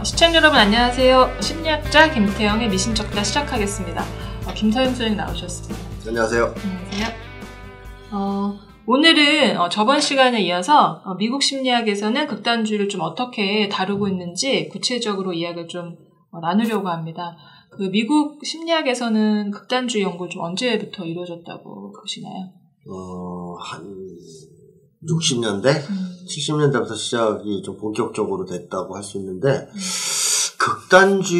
시청자 여러분 안녕하세요. 심리학자 김태형의 미심쩍다 시작하겠습니다. 김서영 소장 나오셨습니다. 안녕하세요. 안녕하세요. 오늘은 저번 시간에 이어서 미국 심리학에서는 극단주의를 좀 어떻게 다루고 있는지 구체적으로 이야기를 좀 나누려고 합니다. 그 미국 심리학에서는 극단주의 연구 좀 언제부터 이루어졌다고 보시나요? 한 60년대? 70년대부터 시작이 좀 본격적으로 됐다고 할 수 있는데, 극단주의에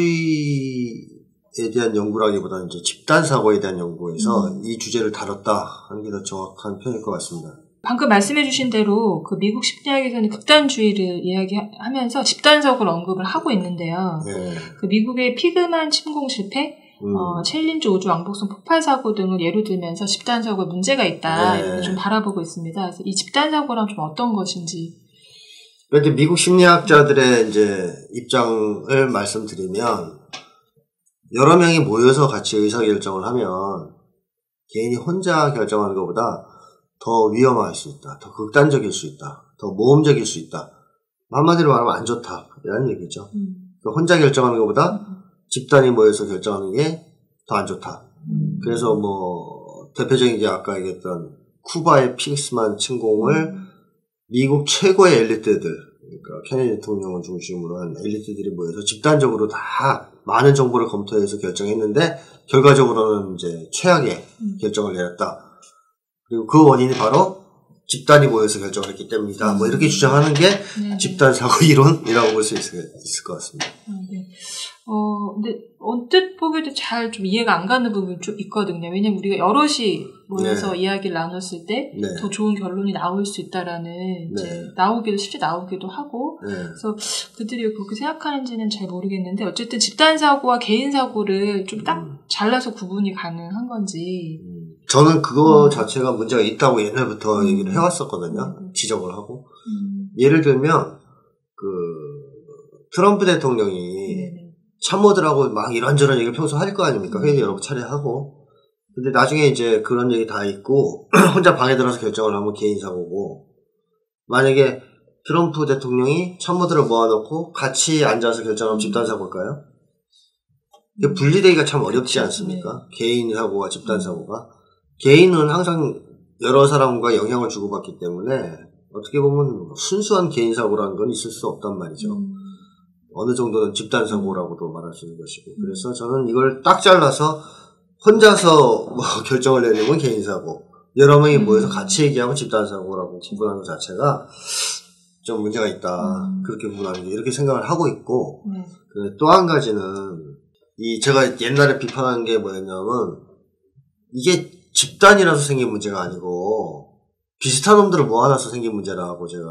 대한 연구라기보다는 이제 집단사고에 대한 연구에서 이 주제를 다뤘다 하는 게 더 정확한 표현일 것 같습니다. 방금 말씀해주신 대로 그 미국 심리학에서는 극단주의를 이야기하면서 집단사고를 언급을 하고 있는데요. 네. 그 미국의 피그만 침공 실패, 챌린저 우주 왕복선 폭발 사고 등을 예로 들면서 집단사고에 문제가 있다 네. 이렇게 좀 바라보고 있습니다. 그래서 이 집단사고랑 좀 어떤 것인지. 그런데 미국 심리학자들의 이제 입장을 말씀드리면, 여러 명이 모여서 같이 의사결정을 하면 개인이 혼자 결정하는 것보다 더 위험할 수 있다, 더 극단적일 수 있다, 더 모험적일 수 있다. 한마디로 말하면 안 좋다 이라는 얘기죠. 그러니까 혼자 결정하는 것보다 집단이 모여서 결정하는 게 더 안 좋다. 그래서 대표적인 게 아까 얘기했던 쿠바의 핑스만 침공을 미국 최고의 엘리트들, 그러니까 케네디 대통령을 중심으로 한 엘리트들이 모여서 집단적으로 다 많은 정보를 검토해서 결정했는데, 결과적으로는 이제 최악의 결정을 내렸다. 그리고 그 원인이 바로 집단이 모여서 결정을 했기 때문이다. 이렇게 주장하는 게 집단사고 이론이라고 볼 수 있을 것 같습니다. 네. 근데 언뜻 보기에도 잘 좀 이해가 안 가는 부분이 좀 있거든요. 왜냐면 우리가 여럿이 모여서 이야기를 나눴을 때 더 좋은 결론이 나올 수 있다라는 이제 실제 나오기도 하고, 그래서 그들이 왜 그렇게 생각하는지는 잘 모르겠는데, 어쨌든 집단사고와 개인사고를 좀 딱 잘라서 구분이 가능한 건지. 저는 그거 자체가 문제가 있다고 옛날부터 얘기를 해왔었거든요. 지적을 하고. 예를 들면, 트럼프 대통령이 참모들하고 막 이런저런 얘기를 평소 할 거 아닙니까? 회의 여러 차례 하고. 근데 나중에 이제 그런 얘기 다 있고, 혼자 방에 들어서 결정을 하면 개인사고고, 만약에 트럼프 대통령이 참모들을 모아놓고 같이 앉아서 결정하면 집단사고일까요? 이게 분리되기가 참 어렵지 않습니까? 개인사고와 집단사고가. 개인은 항상 여러 사람과 영향을 주고받기 때문에 어떻게 보면 순수한 개인사고라는 건 있을 수 없단 말이죠. 어느 정도는 집단사고라고도 말할 수 있는 것이고. 그래서 저는 이걸 딱 잘라서 혼자서 결정을 내리면 개인사고, 여러 명이 모여서 같이 얘기하면 집단사고라고 구분하는 것 자체가 좀 문제가 있다. 그렇게 구분하는 게, 이렇게 생각을 하고 있고, 또 한 가지는, 제가 옛날에 비판한 게 뭐였냐면, 이게 집단이라서 생긴 문제가 아니고 비슷한 놈들을 모아놔서 생긴 문제라고 제가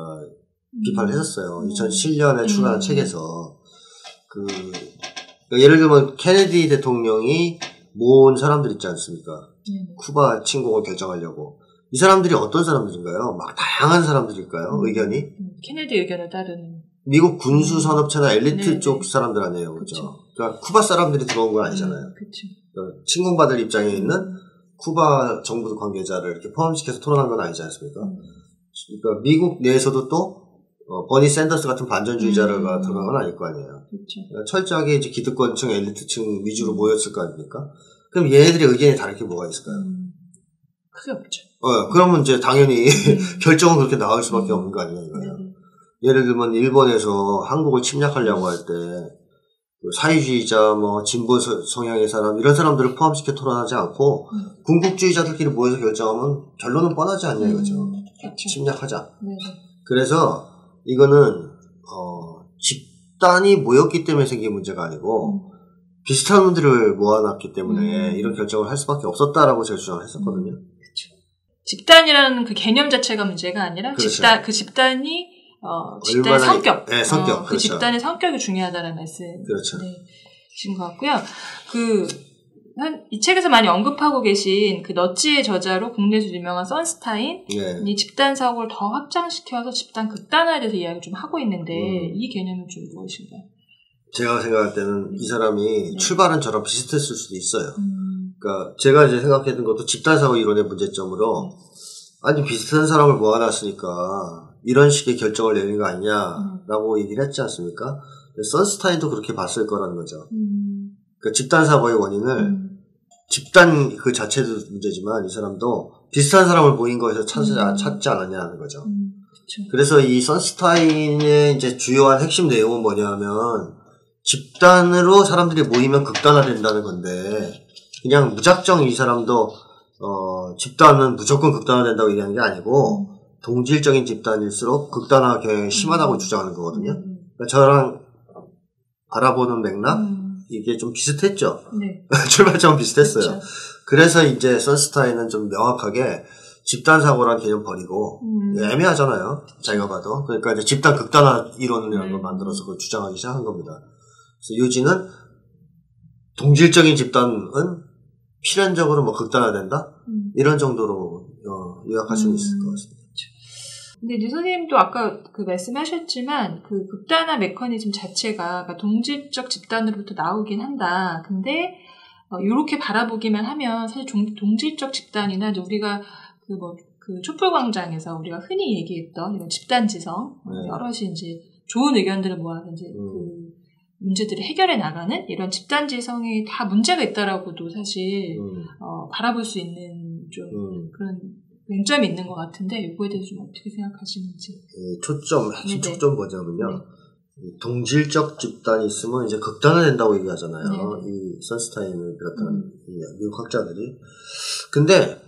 비판을 했었어요. 2007년에 출간한 책에서. 그러니까 예를 들면 케네디 대통령이 모은 사람들 있지 않습니까? 쿠바 침공을 결정하려고. 이 사람들이 어떤 사람들인가요? 막 다양한 사람들일까요? 의견이? 케네디 의견을 따르는. 미국 군수산업체나 엘리트 쪽 사람들 아니에요. 그렇죠? 그러니까 쿠바 사람들이 들어온 건 아니잖아요. 그러니까 침공받을 입장에 있는 쿠바 정부 관계자를 이렇게 포함시켜서 토론한 건 아니지 않습니까? 그러니까 미국 내에서도 또 버니 샌더스 같은 반전주의자가 들어간 건 아닐 거 아니에요. 그러니까 철저하게 이제 기득권층, 엘리트층 위주로 모였을 거 아닙니까? 그럼 얘네들의 의견이 다를 게 뭐가 있을까요? 크게 없죠. 그러면 이제 당연히 결정은 그렇게 나올 수밖에 없는 거 아니냐 이거예요. 예를 들면 일본에서 한국을 침략하려고 할 때 사회주의자, 진보 성향의 사람, 이런 사람들을 포함시켜 토론하지 않고, 군국주의자들끼리 모여서 결정하면 결론은 뻔하지 않냐 이거죠. 침략하자. 그래서 이거는, 집단이 모였기 때문에 생긴 문제가 아니고, 비슷한 놈들을 모아놨기 때문에 이런 결정을 할 수밖에 없었다라고 제가 주장을 했었거든요. 집단이라는 그 개념 자체가 문제가 아니라, 그 집단이 집단의 성격. 네, 성격. 그 집단의 성격이 중요하다는 말씀. 그렇죠. 신 것 같고요. 이 책에서 많이 언급하고 계신 그 너츠의 저자로 국내에서 유명한 선스타인, 이 집단 사고를 더 확장시켜서 집단 극단화에 대해서 이야기를 좀 하고 있는데, 이 개념은 좀 무엇인가요? 제가 생각할 때는 이 사람이 출발은 저랑 비슷했을 수도 있어요. 그러니까 제가 이제 생각했던 것도 집단 사고 이론의 문제점으로, 아니 비슷한 사람을 모아놨으니까 이런 식의 결정을 내리는 거 아니냐라고 얘기를 했지 않습니까? 선스타인도 그렇게 봤을 거라는 거죠. 그 집단 사고의 원인을 집단 그 자체도 문제지만 이 사람도 비슷한 사람을 모인 거에서 찾지 않았냐는 거죠. 그래서 이 선스타인의 이제 주요한 핵심 내용은 뭐냐면 집단으로 사람들이 모이면 극단화된다는 건데 그냥 무작정 이 사람도 집단은 무조건 극단화된다고 얘기하는 게 아니고 동질적인 집단일수록 극단화 경향이 심하다고 주장하는 거거든요. 그러니까 저랑 바라보는 맥락 이게 좀 비슷했죠. 네. 출발점은 비슷했어요. 그렇죠. 그래서 이제 선스타인은 좀 명확하게 집단 사고라는 개념 버리고 애매하잖아요. 자기가 봐도. 그러니까 이제 집단 극단화 이론이라는 걸 만들어서 그걸 주장하기 시작한 겁니다. 그래서 요지는 동질적인 집단은 필연적으로 뭐 극단화된다? 이런 정도로 요약할 수는 있을 것 같습니다. 근데 이제 선생님도 아까 그 말씀하셨지만 그 극단화 메커니즘 자체가 그러니까 동질적 집단으로부터 나오긴 한다. 근데 이렇게 바라보기만 하면 사실 동질적 집단이나 이제 우리가 그 촛불광장에서 우리가 흔히 얘기했던 이런 집단지성 여럿이 이제 좋은 의견들을 모아서 이제 그 문제들을 해결해 나가는 이런 집단지성이 다 문제가 있다라고도 사실 바라볼 수 있는 좀 그런 맹점이 있는 것 같은데 이거에 대해서 좀 어떻게 생각하시는지. 핵심 초점 뭐냐면요. 동질적 집단이 있으면 이제 극단화된다고 얘기하잖아요. 이 선스타인을 비롯한 미국 학자들이. 근데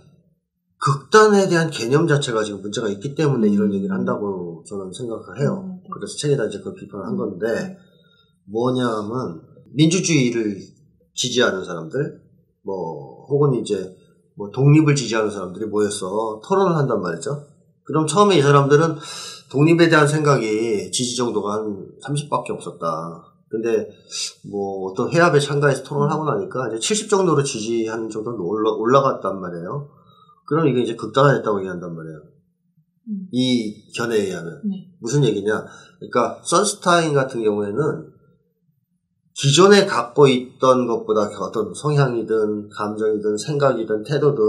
극단에 대한 개념 자체가 지금 문제가 있기 때문에 이런 얘기를 한다고 저는 생각을 해요. 그래서 책에다 이제 그 비판을 한 건데 뭐냐면 민주주의를 지지하는 사람들 혹은 이제 독립을 지지하는 사람들이 모여서 토론을 한단 말이죠. 그럼 처음에 이 사람들은 독립에 대한 생각이 지지 정도가 한 30밖에 없었다. 근데 어떤 회합에 참가해서 토론을 하고 나니까 이제 70 정도로 지지하는 정도로 올라갔단 말이에요. 그럼 이게 이제 극단화됐다고 얘기한단 말이에요. 이 견해에 의하면. 무슨 얘기냐. 그러니까 선스타인 같은 경우에는 기존에 갖고 있던 것보다 어떤 성향이든 감정이든 생각이든 태도든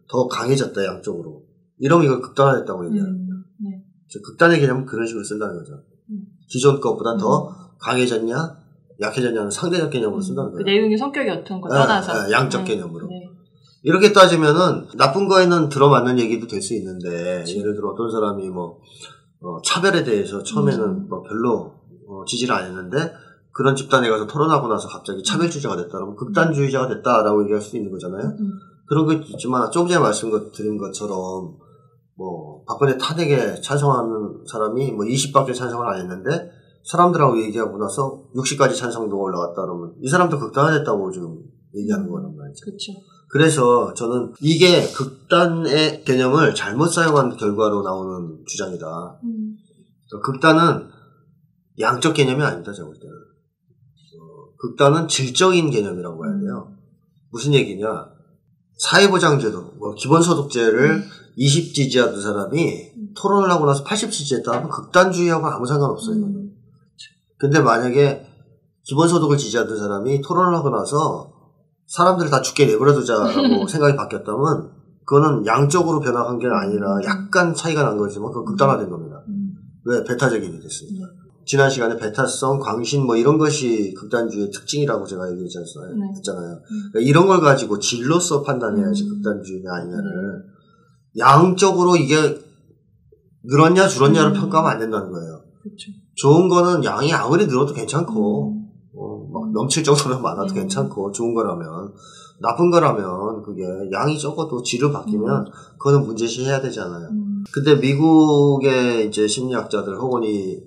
더 강해졌다 양쪽으로. 이러면 이걸 극단화됐다고 얘기해요. 극단의 개념은 그런 식으로 쓴다는 거죠. 기존 것보다 더 강해졌냐 약해졌냐는 상대적 개념으로 쓴다는 거예요. 그 내용의 성격이 어떤 거 떠나서. 양적 개념으로. 이렇게 따지면은 나쁜 거에는 들어맞는 얘기도 될 수 있는데 예를 들어 어떤 사람이 차별에 대해서 처음에는 별로 지지를 안 했는데 그런 집단에 가서 토론하고 나서 갑자기 차별주의자가 됐다 그러면 극단주의자가 됐다라고 얘기할 수 있는 거잖아요. 그런 거 있지만 조금 전에 말씀드린 것처럼 박근혜 탄핵에 찬성하는 사람이 20밖에 찬성을 안 했는데 사람들하고 얘기하고 나서 60까지 찬성도가 올라갔다 그러면 이 사람도 극단화됐다고 지금 얘기하는 거란 말이죠. 그렇죠. 그래서 저는 이게 극단의 개념을 잘못 사용한 결과로 나오는 주장이다. 그러니까 극단은 양적 개념이 아니다, 제가 볼 때는. 극단은 질적인 개념이라고 해야 돼요. 무슨 얘기냐. 사회보장제도, 기본소득제를 20 지지하던 사람이 토론을 하고 나서 80 지지했다 하면 극단주의하고 아무 상관없어요. 근데 만약에 기본소득을 지지하던 사람이 토론을 하고 나서 사람들을 다 죽게 내버려두자라고 생각이 바뀌었다면 그거는 양적으로 변화한 게 아니라 약간 차이가 난 거지만 그건 극단화된 겁니다. 왜? 배타적인 일이 됐으니까. 지난 시간에 배타성, 광신 이런 것이 극단주의의 특징이라고 제가 얘기했잖아요. 그러니까 이런 걸 가지고 질로서 판단해야지 극단주의냐 아니냐를 양적으로 이게 늘었냐 줄었냐를 평가하면 안 된다는 거예요. 그렇죠. 좋은 거는 양이 아무리 늘어도 괜찮고 넘칠 정도로 많아도 괜찮고 좋은 거라면 나쁜 거라면 그게 양이 적어도 질로 바뀌면 그거는 문제시해야 되잖아요. 근데 미국의 이제 심리학자들 혹은 이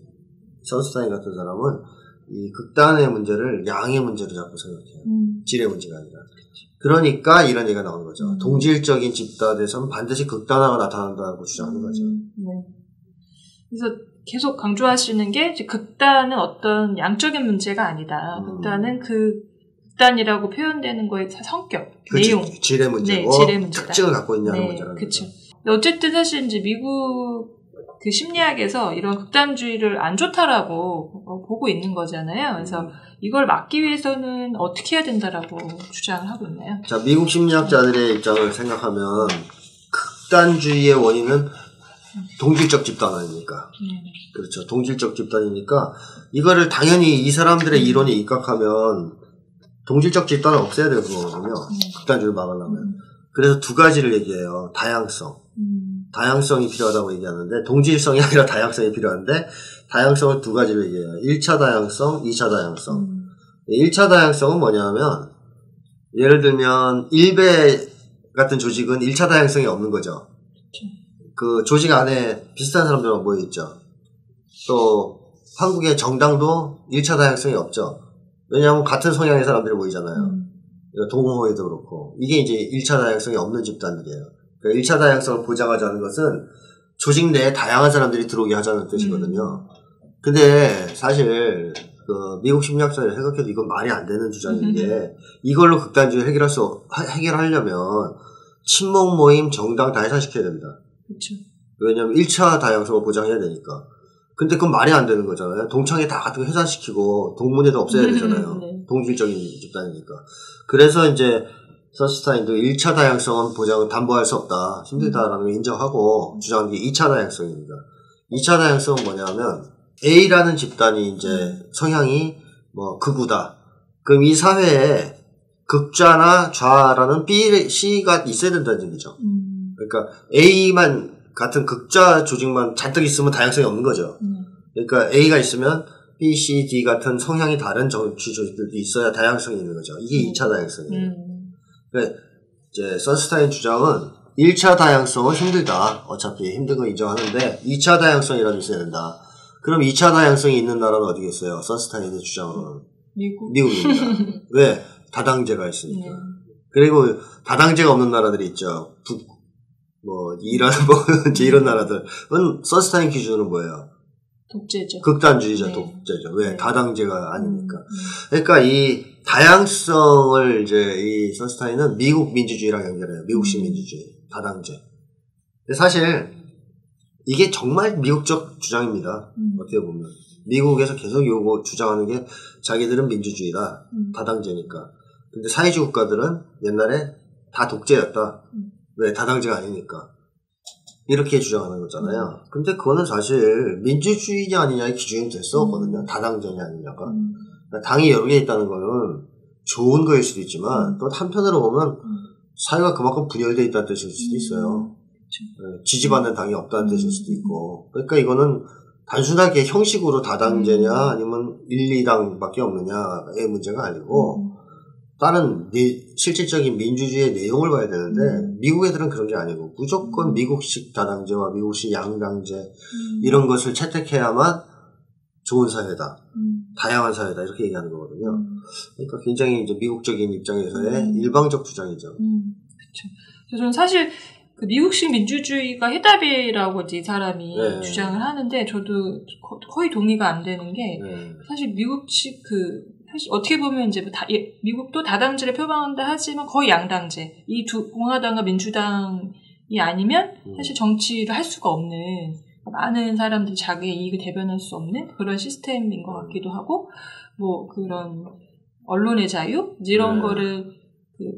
선스타인 같은 사람은 이 극단의 문제를 양의 문제로 자꾸 생각해요. 질의 문제가 아니라. 그러니까 이런 얘기가 나오는 거죠. 동질적인 집단에서는 반드시 극단화가 나타난다고 주장하는 거죠. 네. 그래서 계속 강조하시는 게 이제 극단은 어떤 양적인 문제가 아니다. 극단은 그 극단이라고 표현되는 거의 성격, 내용, 질의 문제고 질의 문제다. 특징을 갖고 있냐는 문제라는 거죠. 어쨌든 사실 이제 미국 그 심리학에서 이런 극단주의를 안 좋다라고 보고 있는 거잖아요. 그래서 이걸 막기 위해서는 어떻게 해야 된다라고 주장을 하고 있나요? 자, 미국 심리학자들의 입장을 생각하면 극단주의의 원인은 동질적 집단 아닙니까? 그렇죠. 동질적 집단이니까 이거를 당연히 이 사람들의 이론에 입각하면 동질적 집단을 없애야 되거든요. 극단주의를 막으려면. 그래서 두 가지를 얘기해요. 다양성. 다양성이 필요하다고 얘기하는데 동질성이 아니라 다양성이 필요한데 다양성을 두 가지를 얘기해요. 1차 다양성, 2차 다양성. 1차 다양성은 뭐냐면 예를 들면 일베 같은 조직은 1차 다양성이 없는 거죠. 그 조직 안에 비슷한 사람들만 모여있죠. 또 한국의 정당도 1차 다양성이 없죠. 왜냐하면 같은 성향의 사람들이 모이잖아요. 동호회도 그렇고 이게 이제 1차 다양성이 없는 집단들이에요. 그러니까 1차 다양성을 보장하자는 것은 조직 내에 다양한 사람들이 들어오게 하자는 뜻이거든요. 근데 사실 그 미국 심리학자들이 생각해도 이건 말이 안 되는 주장인데 이걸로 극단주의 해결하려면 친목 모임 정당 다 해산시켜야 됩니다. 그렇죠. 왜냐하면 1차 다양성을 보장해야 되니까. 근데 그건 말이 안 되는 거잖아요. 동창회 다 같은 거 해산시키고 동문회도 없애야 되잖아요. 동질적인 집단이니까. 그래서 이제 선스타인도 1차 다양성은 보장은 담보할 수 없다. 힘들다라는 걸 인정하고 주장한 게 2차 다양성입니다. 2차 다양성은 뭐냐면 A라는 집단이 이제 성향이 뭐 극우다. 그럼 이 사회에 극좌나 좌라는 B, C가 있어야 된다는 얘기죠. 그러니까 A만 같은 극좌 조직만 잔뜩 있으면 다양성이 없는 거죠. 그러니까 A가 있으면 B, C, D 같은 성향이 다른 정치 조직들도 있어야 다양성이 있는 거죠. 이게 2차 다양성이에요. 그러니까 이제 선스타인 주장은 1차 다양성은 힘들다. 어차피 힘든 거 인정하는데 2차 다양성이라도 있어야 된다. 그럼 2차 다양성이 있는 나라는 어디겠어요? 선스타인의 주장으로는 미국입니다. 왜? 다당제가 있으니까. 그리고 다당제가 없는 나라들이 있죠. 이란, 이런 나라들은 선스타인 기준으로 뭐예요? 독재죠. 극단주의자, 독재죠. 왜? 다당제가 아니니까. 그러니까 이 다양성을 이제 이 선스타인은 미국 민주주의랑 연결해요. 미국식 민주주의, 다당제. 근데 사실 이게 정말 미국적 주장입니다. 어떻게 보면. 미국에서 계속 주장하는 게 자기들은 민주주의다. 다당제니까. 근데 사회주의 국가들은 옛날에 다 독재였다. 왜? 다당제가 아니니까. 이렇게 주장하는 거잖아요. 근데 그거는 사실 민주주의냐 아니냐의 기준이 될 수 없거든요. 다당제냐 아니냐가. 그러니까 당이 여러 개 있다는 거는 좋은 거일 수도 있지만 또 한편으로 보면 사회가 그만큼 분열되어 있다는 뜻일 수도 있어요. 지지받는 당이 없다는 뜻일 수도 있고. 그러니까 이거는 단순하게 형식으로 다당제냐 아니면 1, 2당밖에 없느냐의 문제가 아니고 다른 실질적인 민주주의의 내용을 봐야 되는데 미국 애들은 그런 게 아니고 무조건 미국식 다당제와 미국식 양당제 이런 것을 채택해야만 좋은 사회다. 다양한 사회다. 이렇게 얘기하는 거거든요. 그러니까 굉장히 이제 미국적인 입장에서의 일방적 주장이죠. 그렇죠. 저는 사실 그 미국식 민주주의가 해답이라고 이제 이 사람이 주장을 하는데 저도 거의 동의가 안 되는 게 사실 미국식 사실 어떻게 보면 이제 미국도 다당제를 표방한다 하지만 거의 양당제. 이 두 공화당과 민주당이 아니면 사실 정치를 할 수가 없는 많은 사람들이 자기의 이익을 대변할 수 없는 그런 시스템인 것 같기도 하고 뭐 그런 언론의 자유 이런 거를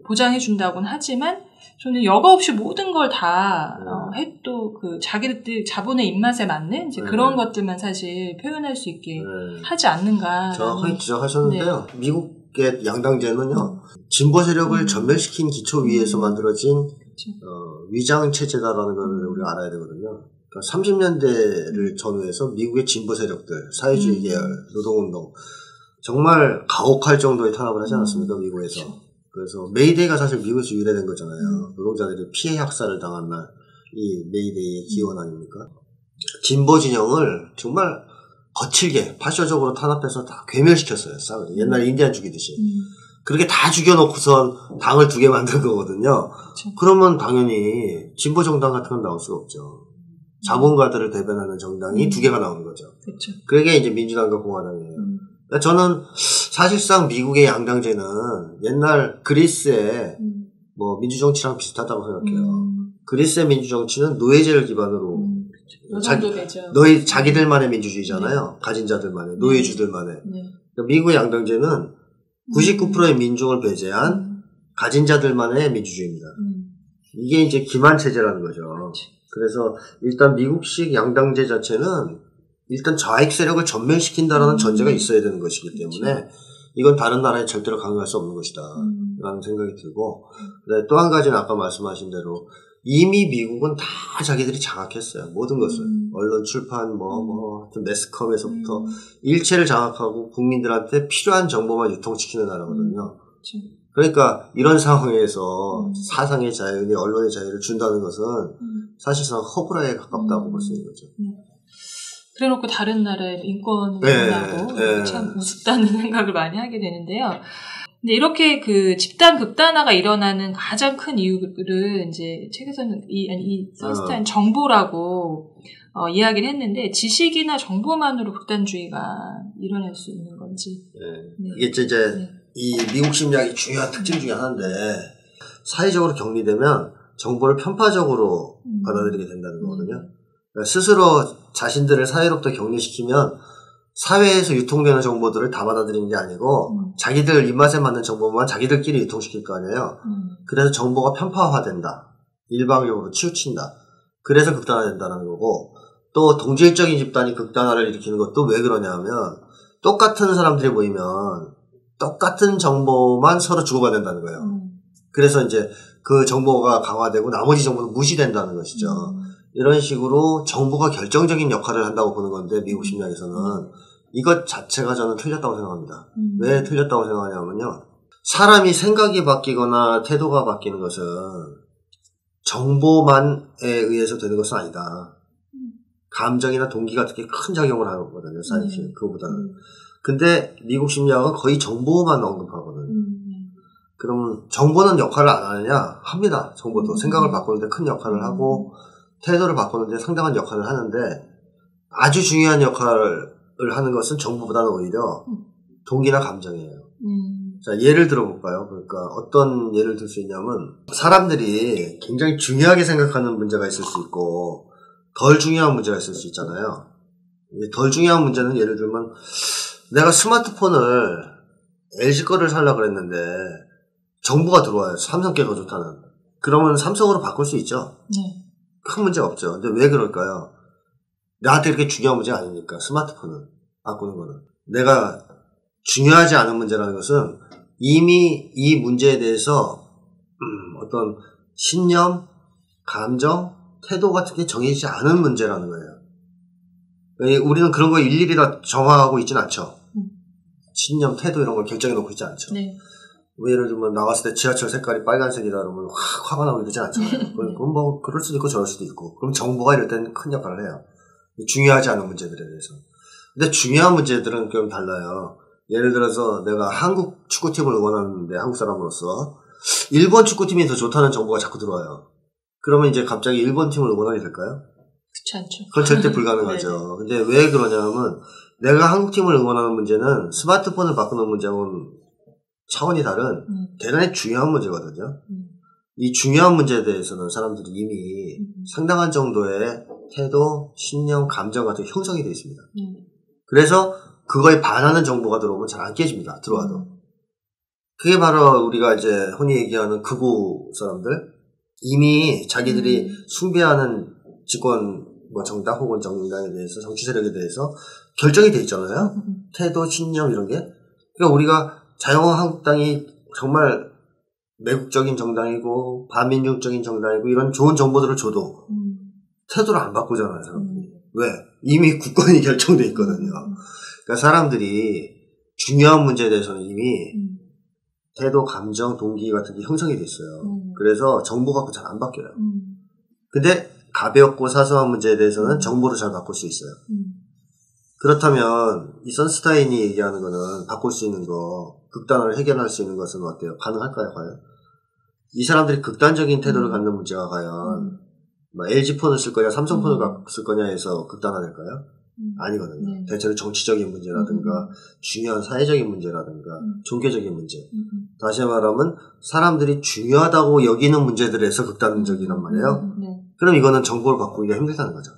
보장해 준다고는 하지만 저는 여과 없이 모든 걸 다 해도 자기들 자본의 입맛에 맞는 이제 그런 것들만 사실 표현할 수 있게 하지 않는가. 정확하게 지적하셨는데요. 미국의 양당제는요 진보 세력을 전멸시킨 기초 위에서 만들어진 위장 체제다라는 걸 우리가 알아야 되거든요. 그러니까 30년대를 전후해서 미국의 진보 세력들, 사회주의 계열, 노동운동 정말 가혹할 정도의 탄압을 하지 않았습니까? 미국에서. 그래서 메이데이가 사실 미국에서 유래된 거잖아요. 노동자들이 피해 학살을 당한 날 이 메이데이의 기원 아닙니까? 진보 진영을 정말 거칠게 파쇼적으로 탄압해서 다 괴멸시켰어요. 싸움을. 옛날에 인디안 죽이듯이. 그렇게 다 죽여놓고선 당을 두 개 만든 거거든요. 그러면 당연히 진보 정당 같은 건 나올 수가 없죠. 자본가들을 대변하는 정당이 두 개가 나오는 거죠. 그게 이제 민주당과 공화당이에요. 그러니까 저는 사실상 미국의 양당제는 옛날 그리스의 뭐 민주정치랑 비슷하다고 생각해요. 그리스의 민주정치는 노예제를 기반으로 자기들만의 민주주의잖아요. 가진 자들만의, 노예주들만의. 그러니까 미국의 양당제는 99%의 민중을 배제한 가진 자들만의 민주주의입니다. 이게 이제 기만체제라는 거죠. 그래서 일단 미국식 양당제 자체는 일단 좌익 세력을 전멸시킨다라는 전제가 있어야 되는 것이기 때문에 이건 다른 나라에 절대로 강요할 수 없는 것이다 라는 생각이 들고, 또 한 가지는 아까 말씀하신 대로 이미 미국은 다 자기들이 장악했어요. 모든 것을. 언론, 출판, 하여튼 매스컴에서부터 일체를 장악하고 국민들한테 필요한 정보만 유통시키는 나라거든요. 그러니까 이런 상황에서 사상의 자유니 언론의 자유를 준다는 것은 사실상 허브라에 가깝다고 볼 수 있는 거죠. 그래놓고 다른 나라의 인권을 논하고 참 우습다는 생각을 많이 하게 되는데요. 근데 이렇게 그 집단 극단화가 일어나는 가장 큰 이유를 이제 책에서는 이 선스타인 정보라고 이야기를 했는데, 지식이나 정보만으로 극단주의가 일어날 수 있는 건지. 이게 이제 이 미국 심리학의 중요한 특징 중에 하나인데, 사회적으로 격리되면 정보를 편파적으로 받아들이게 된다는 거거든요. 그러니까 스스로 자신들을 사회로부터 격리시키면 사회에서 유통되는 정보들을 다 받아들이는 게 아니고 자기들 입맛에 맞는 정보만 자기들끼리 유통시킬 거 아니에요. 그래서 정보가 편파화된다. 일방적으로 치우친다. 그래서 극단화된다는 거고, 또 동질적인 집단이 극단화를 일으키는 것도 왜 그러냐면 똑같은 사람들이 모이면 똑같은 정보만 서로 주고받는다는 거예요. 그래서 이제 그 정보가 강화되고 나머지 정보는 무시된다는 것이죠. 이런 식으로 정보가 결정적인 역할을 한다고 보는 건데, 미국 심리학에서는 이것 자체가 저는 틀렸다고 생각합니다. 왜 틀렸다고 생각하냐면요, 사람이 생각이 바뀌거나 태도가 바뀌는 것은 정보만에 의해서 되는 것은 아니다. 감정이나 동기 같은 게 큰 작용을 하거든요, 사이언스 그거보다는. 근데 미국 심리학은 거의 정보만 언급하거든요. 그러면 정보는 역할을 안 하느냐? 합니다. 정보도 생각을 바꾸는데 큰 역할을 하고 태도를 바꾸는데 상당한 역할을 하는데, 아주 중요한 역할을 하는 것은 정보보다는 오히려 동기나 감정이에요. 자, 예를 들어볼까요? 그러니까 어떤 예를 들 수 있냐면, 사람들이 굉장히 중요하게 생각하는 문제가 있을 수 있고 덜 중요한 문제가 있을 수 있잖아요. 덜 중요한 문제는 예를 들면, 내가 스마트폰을 LG 거를 살려고 그랬는데 정보가 들어와요. 삼성 게 더 좋다는. 그러면 삼성으로 바꿀 수 있죠. 큰 문제 없죠. 근데 왜 그럴까요? 나한테 이렇게 중요한 문제가 아니니까. 스마트폰은 바꾸는 거는 내가 중요하지 않은 문제라는 것은 이미 이 문제에 대해서 어떤 신념, 감정, 태도 같은 게 정해지지 않은 문제라는 거예요. 우리는 그런 거 일일이 다 정하고 있진 않죠. 신념, 태도 이런 걸 결정해 놓고 있지 않죠. 예를 들면 나왔을 때 지하철 색깔이 빨간색이다 그러면 확 화가 나고 이러지 않잖아요. 그건 뭐 그럴 수도 있고 저럴 수도 있고. 그럼 정보가 이럴 때는 큰 역할을 해요. 중요하지 않은 문제들에 대해서. 근데 중요한 문제들은 좀 달라요. 예를 들어서 내가 한국 축구팀을 응원하는데, 한국 사람으로서 일본 축구팀이 더 좋다는 정보가 자꾸 들어와요. 그러면 이제 갑자기 일본 팀을 응원하게 될까요? 그렇지 않죠. 그건 절대 불가능하죠. 근데 왜 그러냐면, 내가 한국 팀을 응원하는 문제는 스마트폰을 바꾸는 문제는 차원이 다른 대단히 중요한 문제거든요. 이 중요한 문제에 대해서는 사람들이 이미 상당한 정도의 태도, 신념, 감정 같은 게 형성이 되어 있습니다. 그래서 그거에 반하는 정보가 들어오면 잘 안 깨집니다. 들어와도. 그게 바로 우리가 이제 흔히 얘기하는 극우 사람들. 이미 자기들이 숭배하는 집권 정당 혹은 정당에 대해서, 정치 세력에 대해서 결정이 돼 있잖아요. 태도, 신념 이런 게. 그러니까 우리가 자유한국당이 정말 매국적인 정당이고 반민족적인 정당이고 이런 좋은 정보들을 줘도 태도를 안 바꾸잖아요, 사람들이. 왜? 이미 국권이 결정돼 있거든요. 그러니까 사람들이 중요한 문제에 대해서는 이미 태도, 감정, 동기 같은 게 형성이 돼 있어요. 그래서 정보 갖고 잘 안 바뀌어요. 근데 가볍고 사소한 문제에 대해서는 정보를 잘 바꿀 수 있어요. 그렇다면 이 선스타인이 얘기하는 거는 바꿀 수 있는 거, 극단화를 해결할 수 있는 것은 어때요? 가능할까요, 과연? 이 사람들이 극단적인 태도를 갖는 문제가 과연 LG폰을 쓸 거냐, 삼성폰을 쓸 거냐 해서 극단화될까요? 아니거든요. 대체로 정치적인 문제라든가 중요한 사회적인 문제라든가 종교적인 문제. 다시 말하면 사람들이 중요하다고 여기는 문제들에서 극단적이란 말이에요. 그럼 이거는 정보를 바꾸기가 힘들다는 거죠.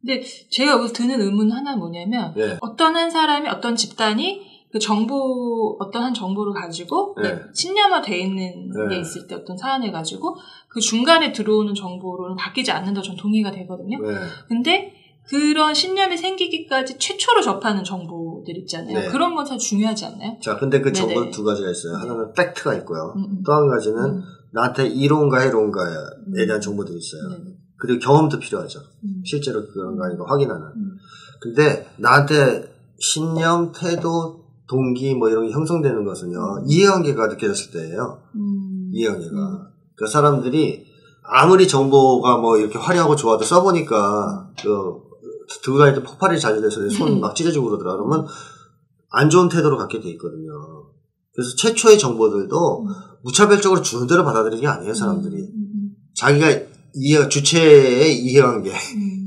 근데 제가 여기서 드는 의문 하나는 뭐냐면 어떤 한 사람이, 어떤 집단이 그 정보, 어떤 한 정보를 가지고 네. 신념화되어 있는 게 있을 때 어떤 사안을 가지고 그 중간에 들어오는 정보로는 바뀌지 않는다 전 동의가 되거든요. 네. 근데 그런 신념이 생기기까지 최초로 접하는 정보들 있잖아요. 네. 그런 건 사실 중요하지 않나요? 자, 근데 그 정보는 두 가지가 있어요. 하나는 팩트가 있고요. 또 한 가지는 나한테 이론가 해론가에 대한 정보들이 있어요. 그리고 경험도 필요하죠. 실제로 그런가 아닌가 확인하는. 근데 나한테 신념, 태도, 동기 뭐 이런 게 형성되는 것은요. 이해관계가 느껴졌을 때예요. 이해관계가. 그 사람들이 아무리 정보가 뭐 이렇게 화려하고 좋아도 써보니까 들고 다닐 때 폭발이 자주 돼서 손 막 찢어지고 그러더라. 그러면 안 좋은 태도로 갖게 돼 있거든요. 그래서 최초의 정보들도 무차별적으로 주는 대로 받아들이는 게 아니에요, 사람들이. 자기가 주체의 이해관계,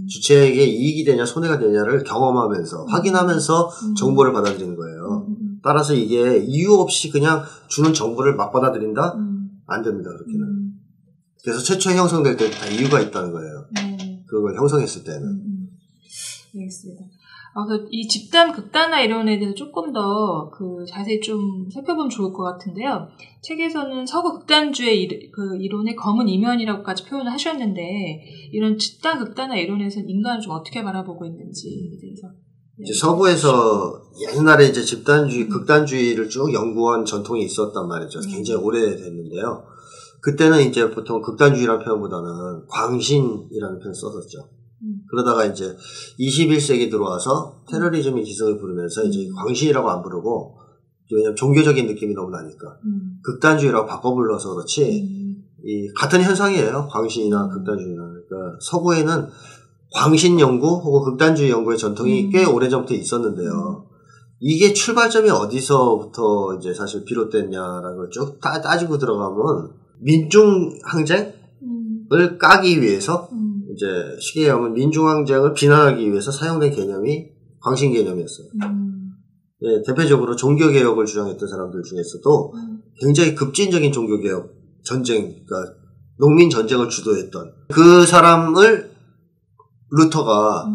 주체에게 이익이 되냐 손해가 되냐를 경험하면서 확인하면서 정보를 받아들이는 거예요. 따라서 이게 이유 없이 그냥 주는 정보를 막 받아들인다? 안 됩니다, 그렇게는. 그래서 최초에 형성될 때 다 이유가 있다는 거예요. 그걸 형성했을 때는. 알겠습니다. 그래서 이 집단 극단화 이론에 대해서 조금 더 자세히 좀 살펴보면 좋을 것 같은데요. 책에서는 서구 극단주의 그 이론의 검은 이면이라고까지 표현을 하셨는데, 이런 집단 극단화 이론에서는 인간을 좀 어떻게 바라보고 있는지에 대해서. 이제 서구에서 옛날에 이제 집단주의, 극단주의를 쭉 연구한 전통이 있었단 말이죠. 굉장히 오래됐는데요. 그때는 이제 보통 극단주의라는 표현보다는 광신이라는 표현을 썼었죠. 그러다가 이제 21세기 들어와서 테러리즘이 기승을 부르면서 이제 광신이라고 안 부르고, 왜냐면 종교적인 느낌이 너무 나니까 극단주의라고 바꿔 불러서 그렇지, 같은 현상이에요. 광신이나 극단주의나. 그러니까 서구에는 광신 연구 혹은 극단주의 연구의 전통이 꽤 오래전부터 있었는데요. 이게 출발점이 어디서부터 이제 사실 비롯됐냐라는 걸 쭉 따지고 들어가면, 민중 항쟁을 까기 위해서 이제 쉽게 얘기하면 민중항쟁을 비난하기 위해서 사용된 개념이 광신 개념이었어요. 예, 대표적으로 종교개혁을 주장했던 사람들 중에서도 굉장히 급진적인 종교개혁 전쟁, 그러니까 농민전쟁을 주도했던 그 사람을 루터가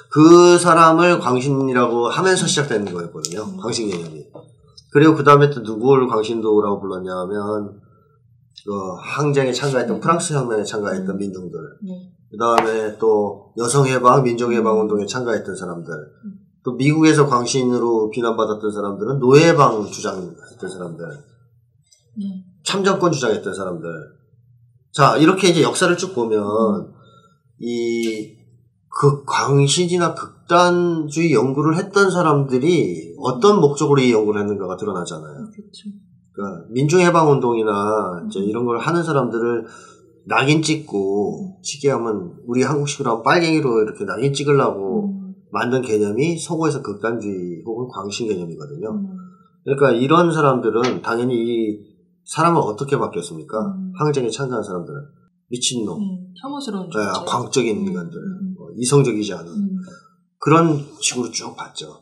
그 사람을 광신이라고 하면서 시작된 거였거든요. 광신 개념이. 그리고 그 다음에 또 누구를 광신도라고 불렀냐 하면 항쟁에 참가했던 프랑스 혁명에 참가했던 민중들, 그 다음에 또 여성해방, 민족해방 운동에 참가했던 사람들, 또 미국에서 광신으로 비난받았던 사람들은 노예해방 주장했던 사람들, 참정권 주장했던 사람들. 자, 이렇게 이제 역사를 쭉 보면 광신이나 극단주의 연구를 했던 사람들이 어떤 목적으로 이 연구를 했는가가 드러나잖아요. 그렇죠. 그러니까 민중해방운동이나 이제 이런 걸 하는 사람들을 낙인 찍고, 쉽게 하면 우리 한국식으로 하면 빨갱이로 이렇게 낙인 찍으려고 만든 개념이 서구에서 극단주의 혹은 광신 개념이거든요. 그러니까 이런 사람들은 당연히 이 사람을 어떻게 바뀌었습니까? 항쟁에 참가한 사람들은 미친놈, 혐오스러운 광적인 인간들, 이성적이지 않은 그런 식으로 쭉 봤죠.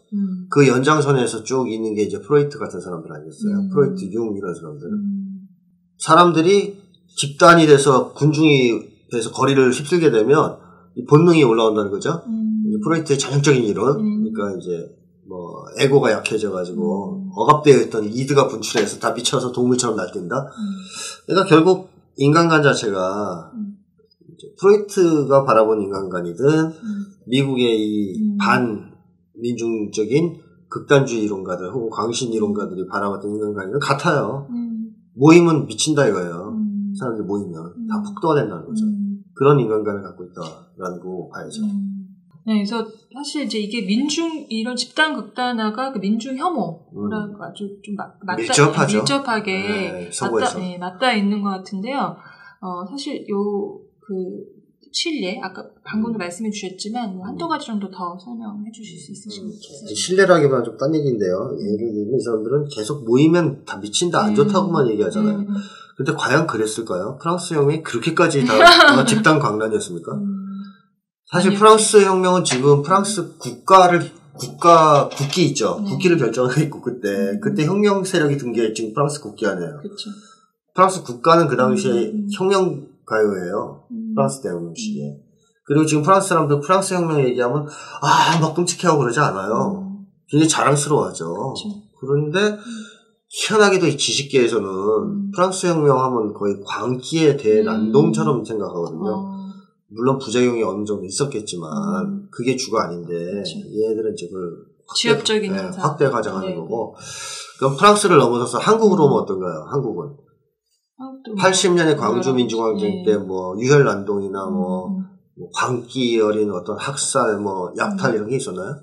그 연장선에서 쭉 있는 게 이제 프로이트 같은 사람들 아니겠어요? 프로이트, 융 이런 사람들. 사람들이 집단이 돼서 군중이 돼서 거리를 휩쓸게 되면 본능이 올라온다는 거죠. 프로이트의 전형적인 이론. 그러니까 이제 뭐 에고가 약해져가지고 억압되어 있던 이드가 분출해서 다 미쳐서 동물처럼 날뛴다. 그러니까 결국 인간관 자체가 프로이트가 바라본 인간관이든 미국의 이 반민중적인 극단주의 이론가들 혹은 광신 이론가들이 바라봤던 인간관이든 같아요. 모이면 미친다 이거예요. 사람들이 모이면 다 폭도가 된다는 거죠. 그런 인간관을 갖고 있다라고 봐야죠. 네, 그래서 사실 이제 이게 이런 집단 극단화가 그 민중 혐오라고 아주 좀 밀접하게 맞닿아 있는 것 같은데요. 사실 신뢰, 아까 방금도 말씀해 주셨지만 한두 가지 정도 더 설명해 주실 수 있으신가요? 신뢰라기보다는 좀 딴 얘기인데요. 예를 들면 이 사람들은 계속 모이면 다 미친다, 안 좋다고만 얘기하잖아요. 근데 과연 그랬을까요? 프랑스 혁명이 그렇게까지 다 집단 광란이었습니까? 사실 프랑스 혁명은 지금 프랑스 국기 있죠. 국기를 결정하고 그때 혁명 세력이 든 게 지금 프랑스 국기 아니에요. 그쵸. 프랑스 국가는 그 당시에 혁명가요예요. 프랑스 대혁명 시기에. 그리고 지금 프랑스 사람들 프랑스 혁명 얘기하면 막 끔찍해하고 그러지 않아요. 굉장히 자랑스러워하죠. 그런데 희한하게도 이 지식계에서는 프랑스 혁명하면 거의 광기에 대난동처럼 생각하거든요. 물론 부작용이 어느 정도 있었겠지만 그게 주가 아닌데 얘네들은 이제 그걸 지역적인 확대 가장하는 거고. 그럼 프랑스를 넘어서서 학으로 오면 어떤가요? 한국은 80년의 광주 민주항쟁 때 뭐 유혈난동이나 뭐 광기 어린 어떤 학살, 뭐 약탈 이런 게 있었나요?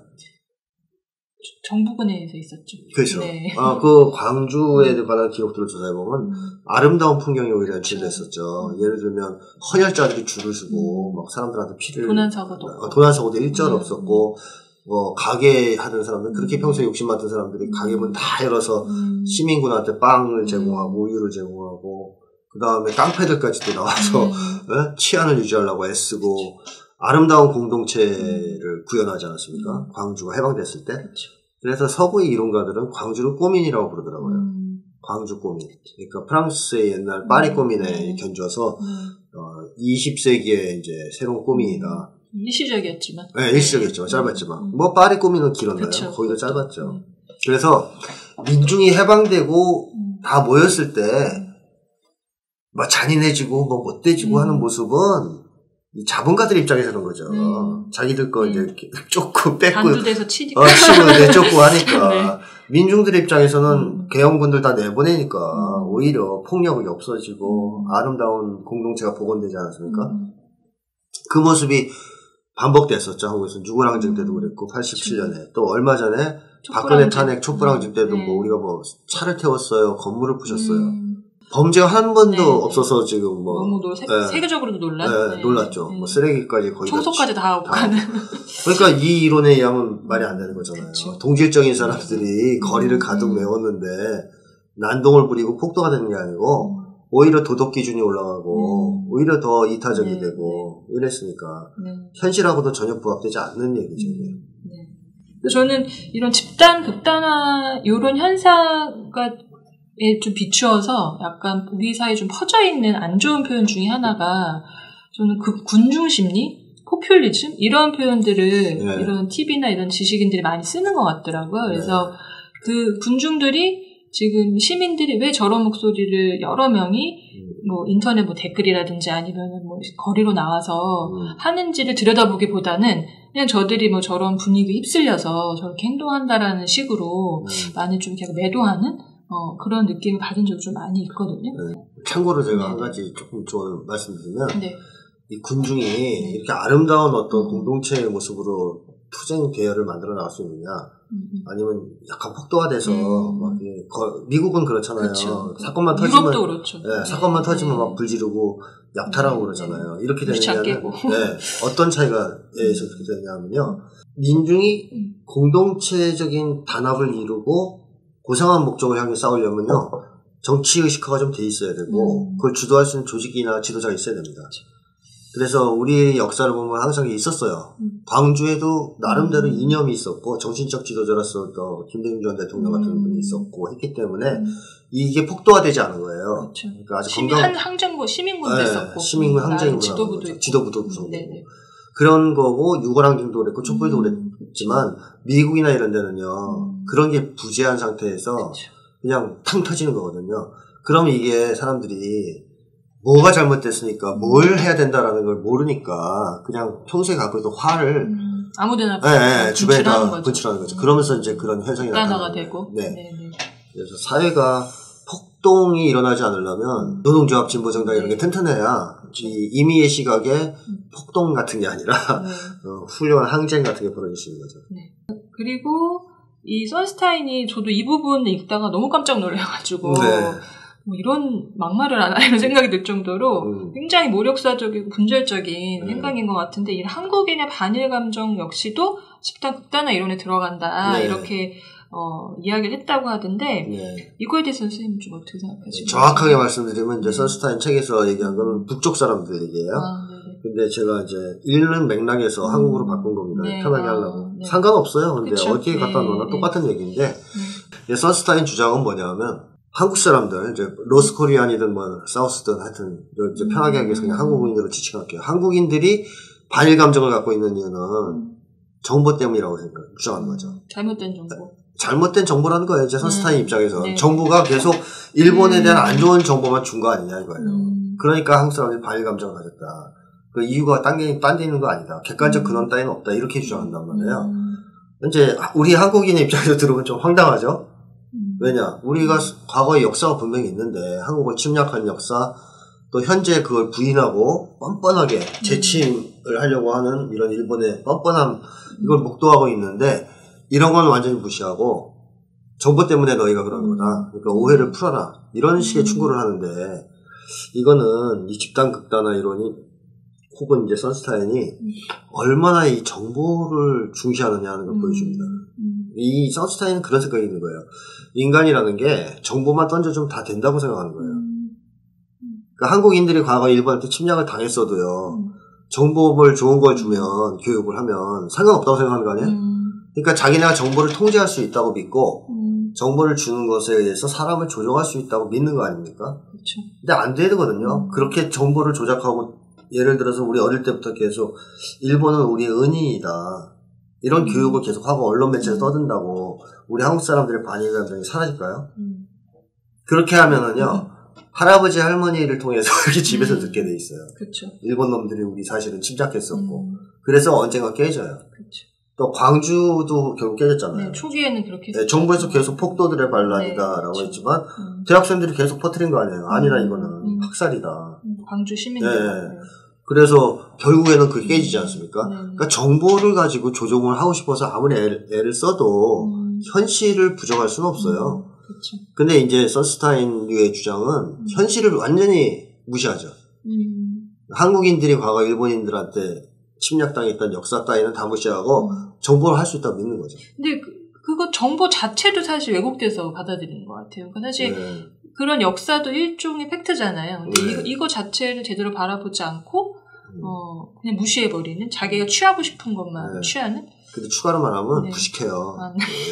정부군에서 있었죠. 그렇죠. 네. 그 광주에 관한 기록들을 조사해보면 아름다운 풍경이 오히려 연출됐었죠. 예를 들면 헌혈자들이 줄을 서고 막 사람들한테 피를 도난사고도 일절 없었고 뭐 가게 하던 사람들 그렇게 평소에 욕심 많던 사람들이 가게 문 다 열어서 시민군한테 빵을 제공하고 우유를 제공하고 그 다음에 깡패들까지도 나와서 치안을 유지하려고 애쓰고 아름다운 공동체를 구현하지 않았습니까? 광주가 해방됐을 때. 그쵸. 그래서 서구의 이론가들은 광주를 꼬민이라고 부르더라고요. 광주 꼬민. 그러니까 프랑스의 옛날 파리 꼬민에 견줘서 20세기의 이제 새로운 꼬민이다. 일시적이었지만. 네, 일시적이었지만 짧았지만. 뭐 파리 꼬민은 길었나요? 그쵸. 거기도 짧았죠. 그래서 민중이 해방되고 다 모였을 때 뭐 잔인해지고 뭐 못돼지고 하는 모습은 이 자본가들 입장에서 그런 거죠. 자기들 거 이제 쫓고 뺏고 단두대서 치니까 치고 내쫓고 하니까 민중들의 입장에서는 개헌군들 다 내보내니까 오히려 폭력이 없어지고 아름다운 공동체가 복원되지 않았습니까? 그 모습이 반복됐었죠. 한국에서 유골항쟁 때도 그랬고 87년에 또 얼마 전에 박근혜 탄핵 촛불항쟁 때도 뭐 우리가 뭐 차를 태웠어요, 건물을 부셨어요. 범죄가 한 번도 없어서 지금 뭐 너무 세계적으로도 놀랐죠. 뭐 쓰레기까지 거의 청소까지 다 하고 가는. 그러니까 이 이론에 의하면 말이 안 되는 거잖아요. 그쵸. 동질적인 사람들이 거리를 가득 메웠는데 난동을 부리고 폭도가 되는 게 아니고 오히려 도덕 기준이 올라가고 오히려 더 이타적이 되고 이랬으니까 현실하고도 전혀 부합되지 않는 얘기죠. 저는 이런 집단 극단화 이런 현상과 좀 비추어서 약간 우리 사이에 좀 퍼져 있는 안 좋은 표현 중에 하나가 저는 그 군중심리, 포퓰리즘 이런 표현들을 이런 TV나 이런 지식인들이 많이 쓰는 것 같더라고요. 그래서 그 군중들이 지금 시민들이 왜 저런 목소리를 여러 명이 뭐 인터넷 뭐 댓글이라든지 아니면 뭐 거리로 나와서 하는지를 들여다보기보다는 그냥 저들이 뭐 저런 분위기에 휩쓸려서 저렇게 행동한다라는 식으로 많이 좀 그냥 매도하는 그런 느낌을 받은 적이 좀 많이 있거든요. 참고로 제가 한 가지 조금 좋은 말씀드리면, 이 군중이 이렇게 아름다운 어떤 공동체의 모습으로 투쟁 대열을 만들어 나갈 수 있느냐, 아니면 약간 폭도화돼서, 막, 미국은 그렇잖아요. 그렇죠. 사건만 터지면, 유럽도 그렇죠. 사건만 터지면 막 불지르고 약탈하고 그러잖아요. 이렇게 되냐면, 어떤 차이가 에서 그렇게 되냐면요, 민중이 공동체적인 단합을 이루고, 고상한 목적을 향해 싸우려면요, 정치의식화가 좀 돼 있어야 되고, 그걸 주도할 수 있는 조직이나 지도자가 있어야 됩니다. 그래서 우리 역사를 보면 항상 있었어요. 광주에도 나름대로 이념이 있었고, 정신적 지도자로서 또 김대중 전 대통령 같은 분이 있었고 했기 때문에, 이게 폭도화되지 않은 거예요. 그렇죠. 그러니까 아주 항쟁고, 시민군도 있었고. 시민군 항쟁군. 지도부도 있었고. 그런 거고, 유골항쟁도 그랬고, 촛불도 그랬지만, 미국이나 이런 데는요, 그런 게 부재한 상태에서 그냥 탕 터지는 거거든요. 그러면 이게 사람들이 뭐가 잘못됐으니까 뭘 해야 된다라는 걸 모르니까 그냥 평소에 갖고 있던 화를 아무데나 주변에다 분출하는 거죠. 그러면서 이제 그런 현상이 나타나가 되고. 그래서 사회가 폭동이 일어나지 않으려면 노동조합 진보정당 이런 게 튼튼해야 이 임의의 시각에 폭동 같은 게 아니라 훌륭한 항쟁 같은 게 벌어질 수 있는 거죠. 그리고 이 선스타인이 저도 이 부분 읽다가 너무 깜짝 놀라가지고 뭐 이런 막말을 하나 이런 생각이 들 정도로 굉장히 모력사적이고 분절적인 생각인 것 같은데 이 한국인의 반일 감정 역시도 집단 극단화 이론에 들어간다 이렇게 이야기를 했다고 하던데 이거에 대해서 선생님 좀 어떻게 생각하시나요? 정확하게 말씀드리면 이제 선스타인 책에서 얘기한 건 북쪽 사람들 얘기예요. 근데 제가 이제 읽는 맥락에서 한국어로 바꾼 겁니다. 편하게 하려고. 상관없어요. 근데 어디에 갖다 놓으나 똑같은 얘기인데 선스타인 주장은 뭐냐면 한국 사람들 이제 로스코리안이든 뭐 사우스든 하여튼 이제 편하게 하기 위해서 그냥 한국인으로 지칭할게요. 한국인들이 반일 감정을 갖고 있는 이유는 정보 때문이라고 주장하는 거죠. 잘못된 정보. 잘못된 정보라는 거예요. 이제 선스타인 입장에서. 네. 정부가 계속 일본에 대한 안 좋은 정보만 준 거 아니냐 이거예요. 그러니까 한국 사람들이 반일 감정을 가졌다. 그 이유가 딴 데 있는 거 아니다. 객관적 근원 따위는 없다. 이렇게 주장한단 말이에요. 이제 우리 한국인의 입장에서 들으면 좀 황당하죠? 왜냐? 우리가 과거의 역사가 분명히 있는데 한국을 침략한 역사, 또 현재 그걸 부인하고 뻔뻔하게 재침을 하려고 하는 이런 일본의 뻔뻔함, 이걸 목도하고 있는데 이런 건 완전히 무시하고 정보 때문에 너희가 그런 거다. 그러니까 오해를 풀어라. 이런 식의 충고를 하는데 이거는 이 집단 극단화 이론이 혹은 이제 선스타인이 얼마나 이 정보를 중시하느냐 하는 걸 보여줍니다. 이 선스타인은 그런 생각이 있는 거예요. 인간이라는 게 정보만 던져주면 다 된다고 생각하는 거예요. 그러니까 한국인들이 과거 일본한테 침략을 당했어도요. 정보를 좋은 걸 주면 교육을 하면 상관없다고 생각하는 거 아니에요? 그러니까 자기네가 정보를 통제할 수 있다고 믿고 정보를 주는 것에 의해서 사람을 조종할 수 있다고 믿는 거 아닙니까? 그렇죠. 근데 안 되거든요. 그렇게 정보를 조작하고 예를 들어서 우리 어릴 때부터 계속 일본은 우리의 은인이다. 이런 교육을 계속하고 언론 매체에서 떠든다고 우리 한국 사람들의 반일 감정이 사라질까요? 그렇게 하면은요. 할아버지 할머니를 통해서 이렇게 집에서 듣게 돼 있어요. 그렇죠. 일본 놈들이 우리 사실은 침략했었고 그래서 언젠가 깨져요. 그렇죠. 또 광주도 결국 깨졌잖아요. 네, 초기에는 그렇게 네, 정부에서 계속 폭도들의 반란이다라고 네, 했지만 대학생들이 계속 퍼뜨린 거 아니에요. 아니라 이거는 학살이다. 광주 시민들. 네. 그래서 결국에는 그게 깨지지 않습니까? 그러니까 정보를 가지고 조종을 하고 싶어서 아무리 애를 써도 현실을 부정할 수는 없어요. 그렇죠. 근데 이제 선스타인류의 주장은 현실을 완전히 무시하죠. 한국인들이 과거 일본인들한테 침략당했던 역사 따위는 다 무시하고 정보를 할 수 있다고 믿는 거죠. 근데 그거 정보 자체도 사실 왜곡돼서 받아들이는 것 같아요. 그러니까 사실 그런 역사도 일종의 팩트잖아요. 근데 이거 자체를 제대로 바라보지 않고 그냥 무시해버리는, 자기가 취하고 싶은 것만 취하는. 근데 추가로 말하면 무식해요.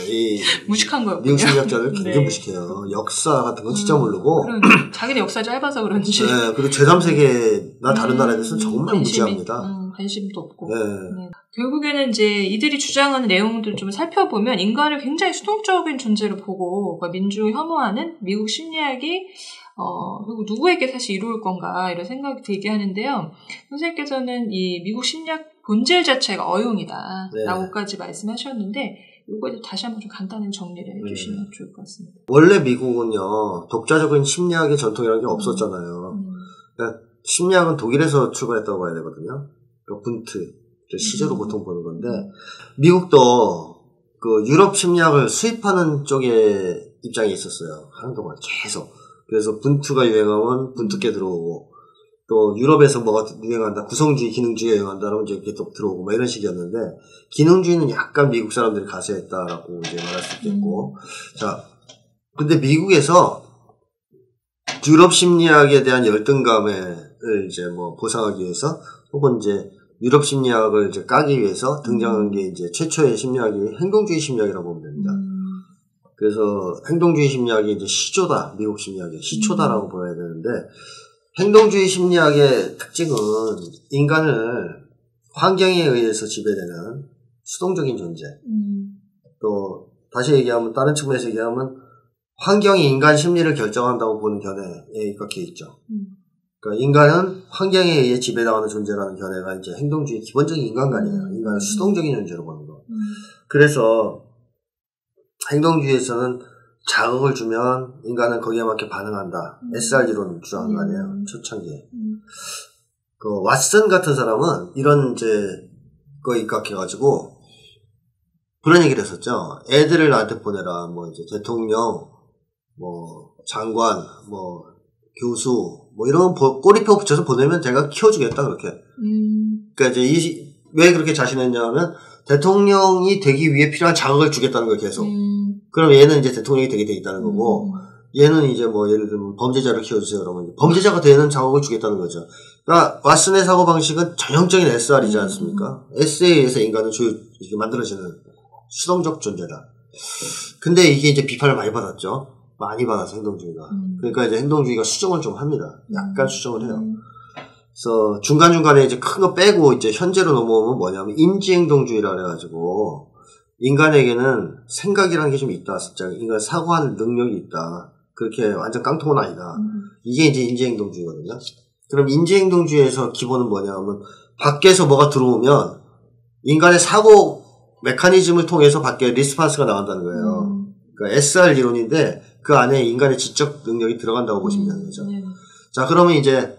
이 무식한 거예요. 미국 심리학자들 굉장히 무식해요. 역사 같은 건 진짜 모르고. 자기네 역사 짧아서 그런지. 네, 그리고 제3세계나 다른 나라에 대해서는 정말 무지합니다. 관심도 없고. 네. 결국에는 이제 이들이 주장하는 내용들을 좀 살펴보면 인간을 굉장히 수동적인 존재로 보고 민주를 혐오하는 미국 심리학이 그리고 누구에게 사실 이로울 건가 이런 생각이 들게 하는데요. 선생님께서는 이 미국 심리학 본질 자체가 어용이다 라고까지 말씀하셨는데 이거에 다시 한번 좀 간단히 정리를 해주시면 좋을 것 같습니다. 원래 미국은요 독자적인 심리학의 전통이라는 게 없었잖아요. 그러니까 심리학은 독일에서 출발했다고 봐야 되거든요. 그러니까 분트 시저로 보통 보는 건데 미국도 그 유럽 심리학을 수입하는 쪽에 입장에 있었어요. 한동안 계속. 그래서 분투가 유행하면 분투께 들어오고 또 유럽에서 뭐가 유행한다, 구성주의, 기능주의가 유행한다 그러면 이제 이렇게 또 들어오고 막 이런 식이었는데 기능주의는 약간 미국 사람들이 가세했다라고 이제 말할 수 있겠고 자 근데 미국에서 유럽 심리학에 대한 열등감을 이제 뭐 보상하기 위해서 혹은 이제 유럽 심리학을 이제 까기 위해서 등장한 게 이제 최초의 심리학이 행동주의 심리학이라고 보면 됩니다. 그래서 행동주의 심리학이 이제 시조다, 미국 심리학이 시초다라고 보여야 되는데 행동주의 심리학의 특징은 인간을 환경에 의해서 지배되는 수동적인 존재. 또 다시 얘기하면 다른 측면에서 얘기하면 환경이 인간 심리를 결정한다고 보는 견해에 입각해 있죠. 그러니까 인간은 환경에 의해 지배당하는 존재라는 견해가 이제 행동주의 기본적인 인간관이에요. 인간은 수동적인 존재로 보는 거. 그래서 행동주의에서는 자극을 주면 인간은 거기에 맞게 반응한다. SR이론 주장한 거 아니에요. 초창기에. 그 왓슨 같은 사람은 이런 이제 거에 입각해가지고 그런 얘기를 했었죠. 애들을 나한테 보내라. 뭐 이제 대통령, 뭐 장관, 뭐 교수, 뭐 이런 꼬리표 붙여서 보내면 제가 키워주겠다 그렇게. 그러니까 이제 왜 그렇게 자신했냐면 대통령이 되기 위해 필요한 자극을 주겠다는 거예요 계속. 그럼 얘는 이제 대통령이 되게 돼 있다는 거고 얘는 이제 뭐 예를 들면 범죄자를 키워주세요 그러면 범죄자가 되는 자극을 주겠다는 거죠. 그러니까 왓슨의 사고방식은 전형적인 SR이지 않습니까? S에 의해서 인간은 이렇게 만들어지는 수동적 존재다. 근데 이게 이제 비판을 많이 받았죠. 많이 받아서 행동주의가. 그러니까 이제 행동주의가 수정을 좀 합니다. 약간 수정을 해요. 그래서 중간중간에 이제 큰 거 빼고 이제 현재로 넘어오면 뭐냐면 인지행동주의라 그래가지고 인간에게는 생각이라는 게 좀 있다. 진짜 인간 사고하는 능력이 있다. 그렇게 완전 깡통은 아니다. 이게 이제 인지행동주의거든요. 그럼 인지행동주의에서 기본은 뭐냐면 밖에서 뭐가 들어오면 인간의 사고 메커니즘을 통해서 밖에 리스판스가 나간다는 거예요. 그러니까 SR 이론인데 그 안에 인간의 지적 능력이 들어간다고 보시면 되는 거죠. 자, 그러면 이제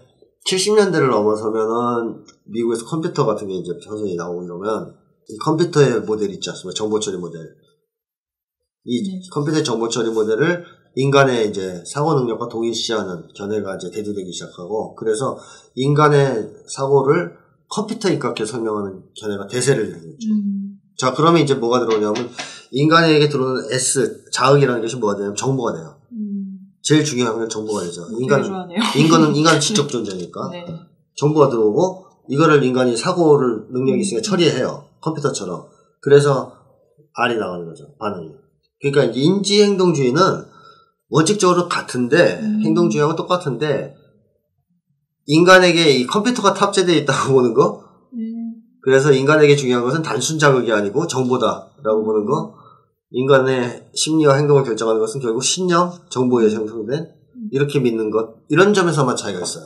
70년대를 넘어서면은 미국에서 컴퓨터 같은 게 이제 현상이 나오고 이러면 이 컴퓨터의 모델 있지 않습니까? 정보 처리 모델. 이 컴퓨터의 정보 처리 모델을 인간의 이제 사고 능력과 동일시하는 견해가 이제 대두되기 시작하고, 그래서 인간의 사고를 컴퓨터에 입각해 설명하는 견해가 대세를 이루고 있죠. 자, 그러면 이제 뭐가 들어오냐면 인간에게 들어오는 S, 자극이라는 것이 뭐가 되냐면 정보가 돼요. 제일 중요한 건 정보가 되죠. 인간은 지적 존재니까. 네. 정보가 들어오고, 이거를 인간이 사고를 능력이 있으니까 처리해요. 컴퓨터처럼. 그래서 R이 나가는 거죠. 반응이. 그러니까 이제 인지행동주의는 원칙적으로 같은데, 행동주의하고 똑같은데, 인간에게 이 컴퓨터가 탑재되어 있다고 보는 거, 그래서 인간에게 중요한 것은 단순 자극이 아니고 정보다라고 보는 거, 인간의 심리와 행동을 결정하는 것은 결국 신념, 정보에 형성된, 이렇게 믿는 것, 이런 점에서만 차이가 있어요.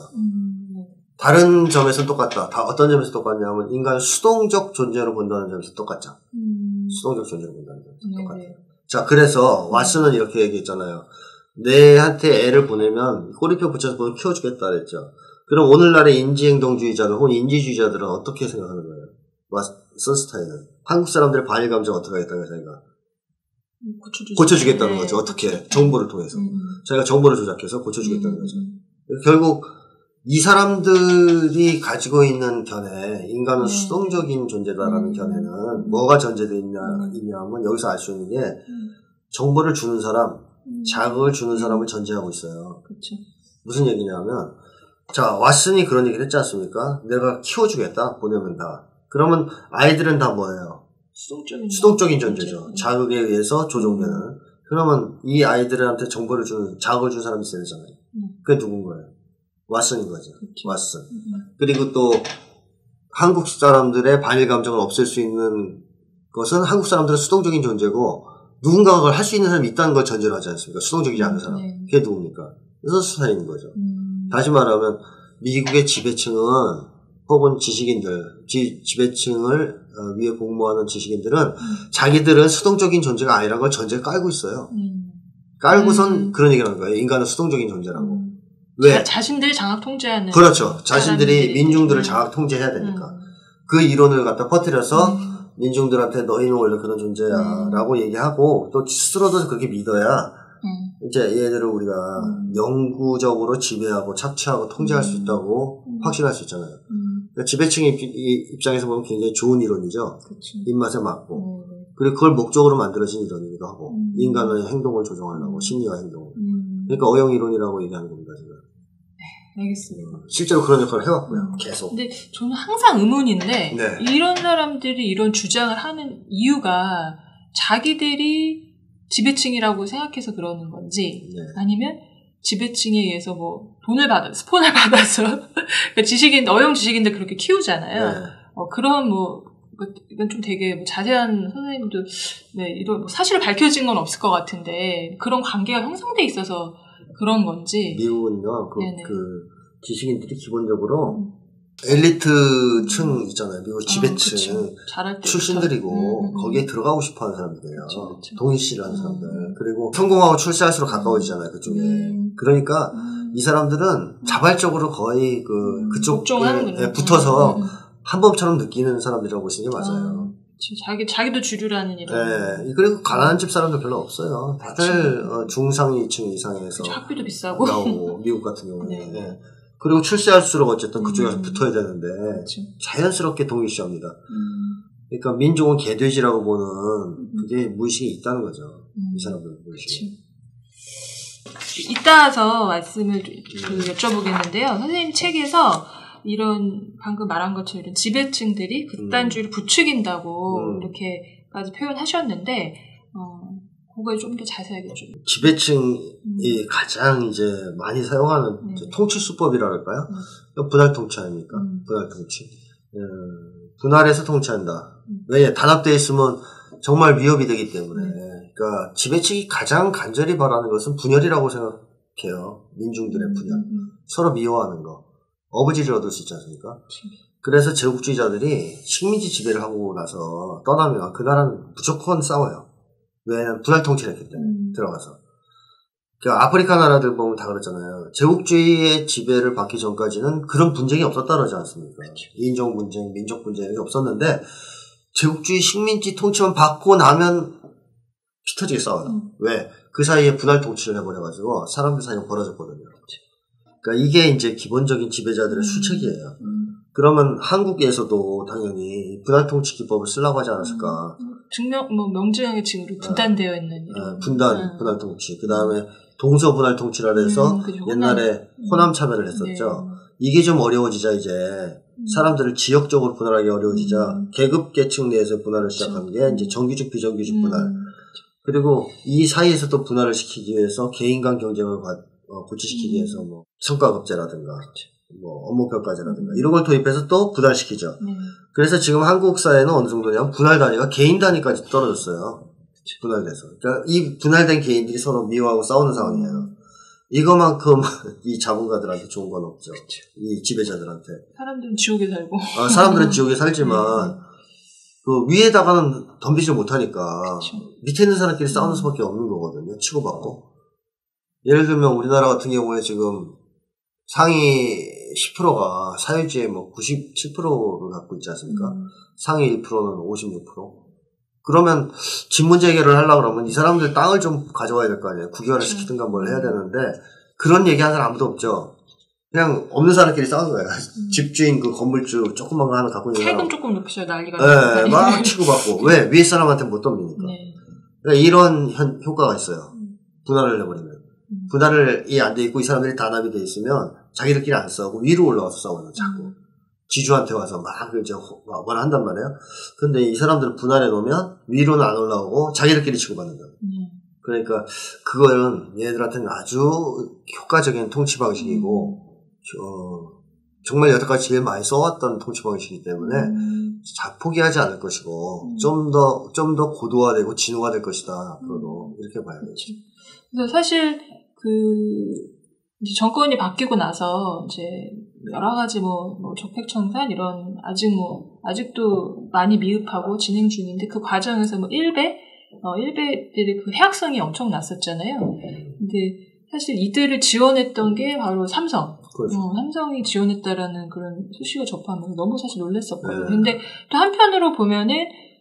다른 점에서는 똑같다. 다 어떤 점에서 똑같냐면 인간을 수동적 존재로 본다는 점에서 똑같죠. 수동적 존재로 본다는 점에서 똑같아요. 자, 그래서 왓슨은 이렇게 얘기했잖아요. 내한테 애를 보내면 꼬리표 붙여서 보면 키워주겠다 그랬죠. 그럼 오늘날의 인지행동주의자들 혹은 인지주의자들은 어떻게 생각하는 거예요? 왓슨스타인은 한국 사람들의 반일 감정 어떻게 하겠다는 자기가 고쳐주겠다는 거죠. 어떻게? 정보를 통해서 자기가 정보를 조작해서 고쳐주겠다는 거죠. 결국 이 사람들이 가지고 있는 견해, 인간은 수동적인 존재다라는 견해는 뭐가 전제되어 있냐면 여기서 알 수 있는 게 정보를 주는 사람, 자극을 주는 사람을 전제하고 있어요. 그쵸. 무슨 얘기냐면, 자, 왓슨이 그런 얘기를 했지 않습니까? 내가 키워주겠다, 보내면 다. 그러면 아이들은 다 뭐예요? 수동적인 존재죠. 자극에 의해서 조종되는. 그러면 이 아이들한테 정보를 주는, 자극을 주는 사람이 있어야 되잖아요. 그게 누군 거예요? 왓슨인 거죠. 그쵸. 왓슨. 그리고 또 한국 사람들의 반일 감정을 없앨 수 있는 것은 한국 사람들은 수동적인 존재고 누군가가 그걸 할 수 있는 사람이 있다는 걸 전제로 하지 않습니까? 수동적이지 않은 사람. 그게 누굽니까? 슨스타인인 거죠. 다시 말하면 미국의 지배층은 혹은 지식인들, 지배층을 위에 복무하는 지식인들은 자기들은 수동적인 존재가 아니라는 걸 전제를 깔고 있어요. 깔고선 그런 얘기를 하는 거예요. 인간은 수동적인 존재라고. 왜? 자신들이 장악 통제하는. 그렇죠. 자신들이 민중들을 장악 통제해야 되니까. 그 이론을 갖다 퍼뜨려서 민중들한테 너희는 원래 그런 존재야 라고 얘기하고 또 스스로도 그렇게 믿어야 이제 얘들을 우리가 영구적으로 지배하고 착취하고 통제할 수 있다고 확신할 수 있잖아요. 그러니까 지배층 입장에서 보면 굉장히 좋은 이론이죠. 그치. 입맛에 맞고. 그리고 그걸 목적으로 만들어진 이론이기도 하고 인간의 행동을 조정하려고 심리와 행동을. 그러니까 어용 이론이라고 얘기하는 겁니다. 지금. 네, 알겠습니다. 실제로 그런 역할을 해왔고요. 계속. 근데 저는 항상 의문인데 이런 사람들이 이런 주장을 하는 이유가 자기들이 지배층이라고 생각해서 그러는 건지 아니면 지배층에 의해서 뭐 돈을 스폰을 받아서 그러니까 어용 지식인들 그렇게 키우잖아요. 그런 이건 좀 되게 자세한 선생님도 이런 사실을 밝혀진 건 없을 것 같은데 그런 관계가 형성돼 있어서 그런 건지. 미국은요, 그 지식인들이 기본적으로 엘리트층 있잖아요. 미국 지배층 출신들이고 거기에 들어가고 싶어하는 사람들이에요. 동일시라는 사람들. 그리고 성공하고 출세할수록 가까워지잖아요. 그쪽에. 그러니까 이 사람들은 자발적으로 거의 그쪽에 붙어서 한범처럼 느끼는 사람들이라고 보시는 게 맞아요. 자기도 주류라는 이런. 네. 그리고 가난한 집 사람도 별로 없어요. 다들 중상위층 이상에서. 학비도 비싸고. 나오고, 미국 같은 경우는. 네. 그리고 출세할수록 어쨌든 그쪽에서 붙어야 되는데 자연스럽게 동일시합니다. 그러니까 민족은 개돼지라고 보는 그게 무의식에 있다는 거죠. 이 사람들 무의식에. 이따서 말씀을 여쭤보겠는데요. 선생님 책에서 이런 방금 말한 것처럼 이런 지배층들이 극단주의를 부추긴다고 이렇게까지 표현하셨는데 그거에 좀 더 자세하게 좀. 지배층이 가장 이제 많이 사용하는 통치 수법이라 할까요? 분할 통치 아닙니까? 분할 통치. 분할해서 통치한다. 왜 단합되어 있으면 정말 위협이 되기 때문에 그러니까 지배층이 가장 간절히 바라는 것은 분열이라고 생각해요. 민중들의 분열. 서로 미워하는 거. 어부지를 얻을 수 있지 않습니까? 그래서 제국주의자들이 식민지 지배를 하고 나서 떠나면 그 나라는 무조건 싸워요. 왜냐면 분할 통치를 했기 때문에 들어가서. 그러니까 아프리카 나라들 보면 다 그렇잖아요. 제국주의의 지배를 받기 전까지는 그런 분쟁이 없었다 그러지 않습니까? 그렇죠. 인종 분쟁, 민족 분쟁 이렇게 없었는데 제국주의 식민지 통치만 받고 나면 피 터지게 싸워요. 왜? 그 사이에 분할 통치를 해버려가지고 사람들 사이가 벌어졌거든요. 그러니까 이게 이제 기본적인 지배자들의 수책이에요. 그러면 한국에서도 당연히 분할 통치 기법을 쓰려고 하지 않았을까? 명징하게 지금 분단되어 있는 이런. 분할 통치. 그 다음에 동서 분할 통치라 해서 옛날에 호남 참여를 했었죠. 네. 이게 좀 어려워지자 이제 사람들을 지역적으로 분할하기 어려워지자 계급 계층 내에서 분할을 시작한 게 이제 정규직 비정규직 분할. 그리고 이 사이에서 또 분할을 시키기 위해서 개인 간 경쟁을 고취시키기 위해서 뭐 성과급제라든가 뭐 업무평가제라든가 이런 걸 도입해서 또 분할시키죠. 그래서 지금 한국 사회는 어느 정도냐면 분할 단위가 개인 단위까지 떨어졌어요. 분할돼서. 그러니까 이 분할된 개인들이 서로 미워하고 싸우는 상황이에요. 이거만큼 이 자본가들한테 좋은 건 없죠. 그쵸. 이 지배자들한테. 사람들은 지옥에 살고. 사람들은 지옥에 살지만 그 위에다가는 덤비질 못하니까 그쵸. 밑에 있는 사람끼리 싸우는 수밖에 없는 거거든요. 치고받고. 예를 들면 우리나라 같은 경우에 지금 상위 10%가 사회주의 뭐 97%를 갖고 있지 않습니까? 상위 1%는 56%. 그러면 집 문제 해결을 하려고 그러면 이 사람들 땅을 좀 가져와야 될 거 아니에요. 국유화를 시키든가 뭘 해야 되는데 그런 얘기 하는 사람 아무도 없죠. 그냥 없는 사람끼리 싸우는 거예요. 집주인 그 건물주 조그만 거 하나 갖고 있는 사람. 세금 조금 높이셔야 난리가 나요. 네, 막 치고받고. 왜? 위에 사람한테 못 덤비니까. 네. 그러니까 이런 효과가 있어요. 분할을 해버리면. 분할이 안 돼 있고 이 사람들이 단합이 돼 있으면 자기들끼리 안 싸우고 위로 올라와서 싸워요. 자꾸. 지주한테 와서 막 이제 뭐라 한단 말이에요. 근데 이 사람들을 분할해 놓으면 위로는 안 올라오고 자기들끼리 치고받는다. 그러니까 그거는 얘네들한테는 아주 효과적인 통치 방식이고 정말 여태까지 제일 많이 써왔던 통치 방식이기 때문에 포기하지 않을 것이고 좀 더 고도화되고 진화가 될 것이다. 앞으로도 이렇게 봐야겠죠. 그래서 사실 이제 정권이 바뀌고 나서 이제 여러 가지 뭐 적폐청산 이런 아직도 많이 미흡하고 진행 중인데 그 과정에서 일베들의 그 해악성이 엄청 났었잖아요. 근데 사실 이들을 지원했던 게 바로 삼성. 그렇죠. 삼성이 지원했다라는 그런 소식을 접하면서 너무 사실 놀랐었거든요. 근데 또 한편으로 보면은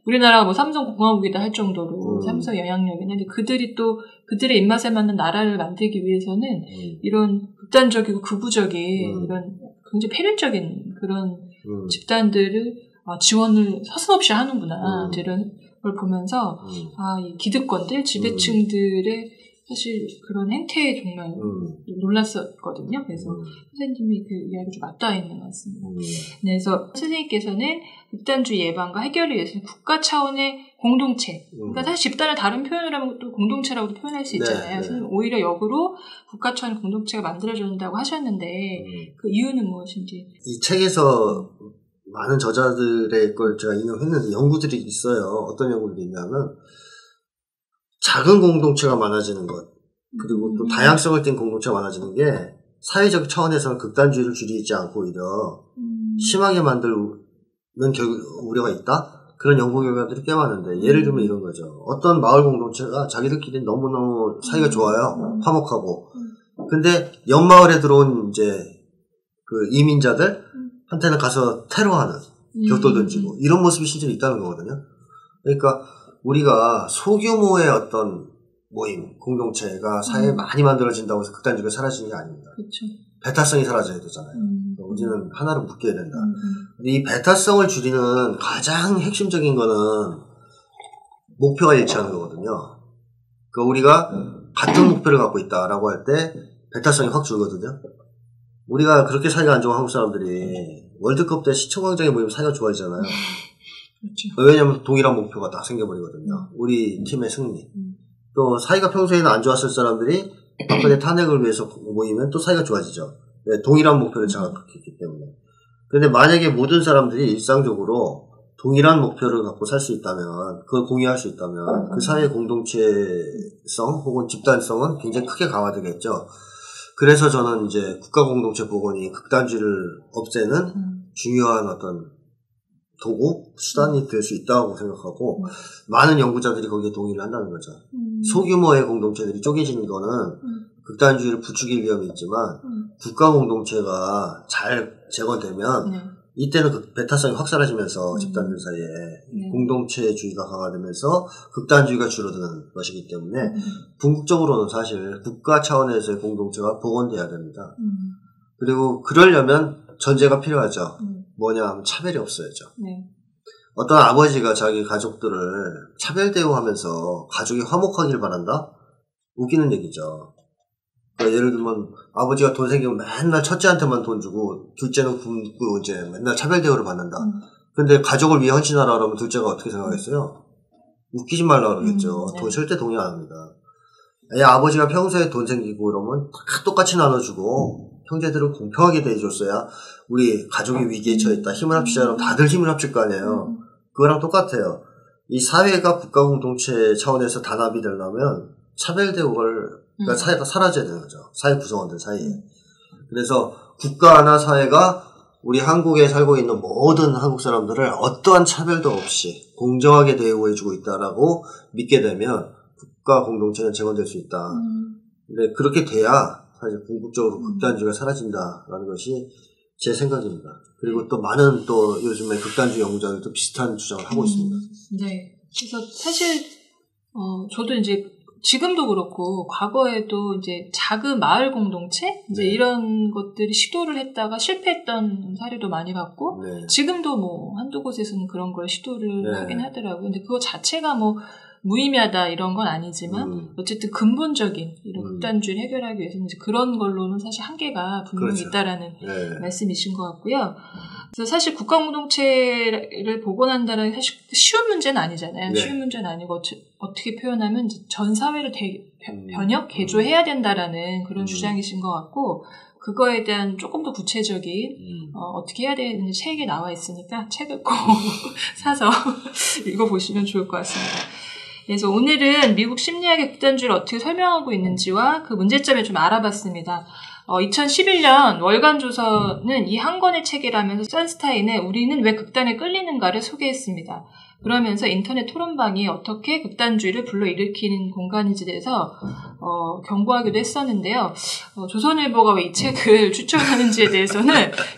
우리나라가 뭐 삼성 공화국이다 할 정도로 삼성 영향력이 있는데 그들의 입맛에 맞는 나라를 만들기 위해서는 이런 극단적이고 극우적인 이런 굉장히 패륜적인 그런 집단들을 지원을 서슴없이 하는구나 이런 걸 보면서 이 기득권들 지배층들의 사실 그런 행태에 정말 놀랐었거든요. 그래서 선생님이 그 이야기 좀 맞닿아 있는 것 같습니다. 그래서 선생님께서는 극단주의 예방과 해결을 위해서는 국가 차원의 공동체. 그러니까 사실 집단을 다른 표현을 하면 또 공동체라고도 표현할 수 있잖아요. 네. 오히려 역으로 국가 차원 공동체가 만들어져야 된다고 하셨는데 그 이유는 무엇인지. 이 책에서 많은 저자들의 걸 제가 인용했는데 연구들이 있어요. 어떤 연구들이 있냐면 작은 공동체가 많아지는 것, 그리고 또 다양성을 띈 공동체가 많아지는 게 사회적 차원에서는 극단주의를 줄이지 않고 오히려 심하게 만들는 우려가 있다? 그런 연구 결과들이 꽤 많은데 예를 들면 이런 거죠. 어떤 마을 공동체가 자기들끼리 너무너무 사이가 좋아요. 화목하고. 근데 옆마을에 들어온 이제 그 이민자들 한테는 가서 테러하는, 벽돌 던지고 이런 모습이 실제로 있다는 거거든요. 그러니까 우리가 소규모의 어떤 모임, 공동체가 사회에 많이 만들어진다고 해서 극단주의가 사라지는 게 아닙니다. 그쵸. 배타성이 사라져야 되잖아요. 우리는 하나로 묶여야 된다. 근데 이 배타성을 줄이는 가장 핵심적인 거는 목표가 일치하는 거거든요. 그러니까 우리가 같은 목표를 갖고 있다라고 할 때 배타성이 확 줄거든요. 우리가 그렇게 사이가 안 좋은 한국 사람들이 월드컵 때 시청광장에 모이면 사이가 좋아지잖아요. 그렇죠. 왜냐면 동일한 목표가 딱 생겨버리거든요. 우리 팀의 승리. 또 사이가 평소에는 안 좋았을 사람들이 박근혜 탄핵을 위해서 모이면 또 사이가 좋아지죠. 네, 동일한 목표를 장악했기 때문에. 그런데 만약에 모든 사람들이 일상적으로 동일한 목표를 갖고 살 수 있다면, 그걸 공유할 수 있다면 그 사회의 공동체성 혹은 집단성은 굉장히 크게 강화되겠죠. 그래서 저는 이제 국가공동체 복원이 극단주의를 없애는 중요한 어떤 도구, 수단이 될 수 있다고 생각하고 많은 연구자들이 거기에 동의를 한다는 거죠. 소규모의 공동체들이 쪼개지는 거는 극단주의를 부추길 위험이 있지만 국가공동체가 잘 재건되면 이때는 그 배타성이 확 사라지면서 집단들 사이에 공동체주의가 강화되면서 극단주의가 줄어드는 것이기 때문에 궁극적으로는 사실 국가 차원에서의 공동체가 복원돼야 됩니다. 그리고 그러려면 전제가 필요하죠. 뭐냐 하면 차별이 없어야죠. 어떤 아버지가 자기 가족들을 차별 대우하면서 가족이 화목하길 바란다? 웃기는 얘기죠. 그러니까 예를 들면 아버지가 돈 생기면 맨날 첫째한테만 돈 주고 둘째는 굶고 이제 맨날 차별 대우를 받는다. 근데 가족을 위해 헌신하라 그러면 둘째가 어떻게 생각했어요? 웃기지 말라 그러겠죠. 돈 절대 동의 안 합니다. 아버지가 평소에 돈 생기고 이러면 다 똑같이 나눠주고 형제들을 공평하게 대해줬어야 우리 가족이 위기에 처했다. 힘을 합치자 그러면 다들 힘을 합칠 거 아니에요. 그거랑 똑같아요. 이 사회가 국가 공동체 차원에서 단합이 되려면 차별 대우를 그러니까 사회가 사라져야 되는 거죠. 사회 구성원들 사이에. 그래서 국가나 사회가 우리 한국에 살고 있는 모든 한국 사람들을 어떠한 차별도 없이 공정하게 대우해주고 있다라고 믿게 되면 국가 공동체는 재건될 수 있다. 근데 그렇게 돼야 사실 궁극적으로 극단주의가 사라진다라는 것이 제 생각입니다. 그리고 또 많은 또 요즘에 극단주의 연구자들도 비슷한 주장을 하고 있습니다. 네. 그래서 사실 저도 이제 지금도 그렇고 과거에도 이제 작은 마을 공동체 이제 이런 것들이 시도를 했다가 실패했던 사례도 많이 봤고 지금도 뭐 한두 곳에서는 그런 걸 시도를 하긴 하더라고요. 근데 그거 자체가 뭐 무의미하다 이런 건 아니지만 어쨌든 근본적인 이런 극단주의를 해결하기 위해서는 이제 그런 걸로는 사실 한계가 분명히 있다라는 말씀이신 것 같고요. 그래서 사실 국가공동체를 복원한다는 게 사실 쉬운 문제는 아니잖아요. 쉬운 문제는 아니고 어떻게 표현하면 이제 전 사회를 변혁, 개조해야 된다라는 그런 주장이신 것 같고 그거에 대한 조금 더 구체적인 어떻게 해야 되는지 책에 나와 있으니까 책을 꼭 사서 읽어보시면 좋을 것 같습니다. 그래서 오늘은 미국 심리학의 극단주의를 어떻게 설명하고 있는지와 그 문제점을 좀 알아봤습니다. 2011년 월간 조선은 이 한 권의 책이라면서 선스타인의 우리는 왜 극단에 끌리는가를 소개했습니다. 그러면서 인터넷 토론방이 어떻게 극단주의를 불러일으키는 공간인지에 대해서 경고하기도 했었는데요. 조선일보가 왜 이 책을 추천하는지에 대해서는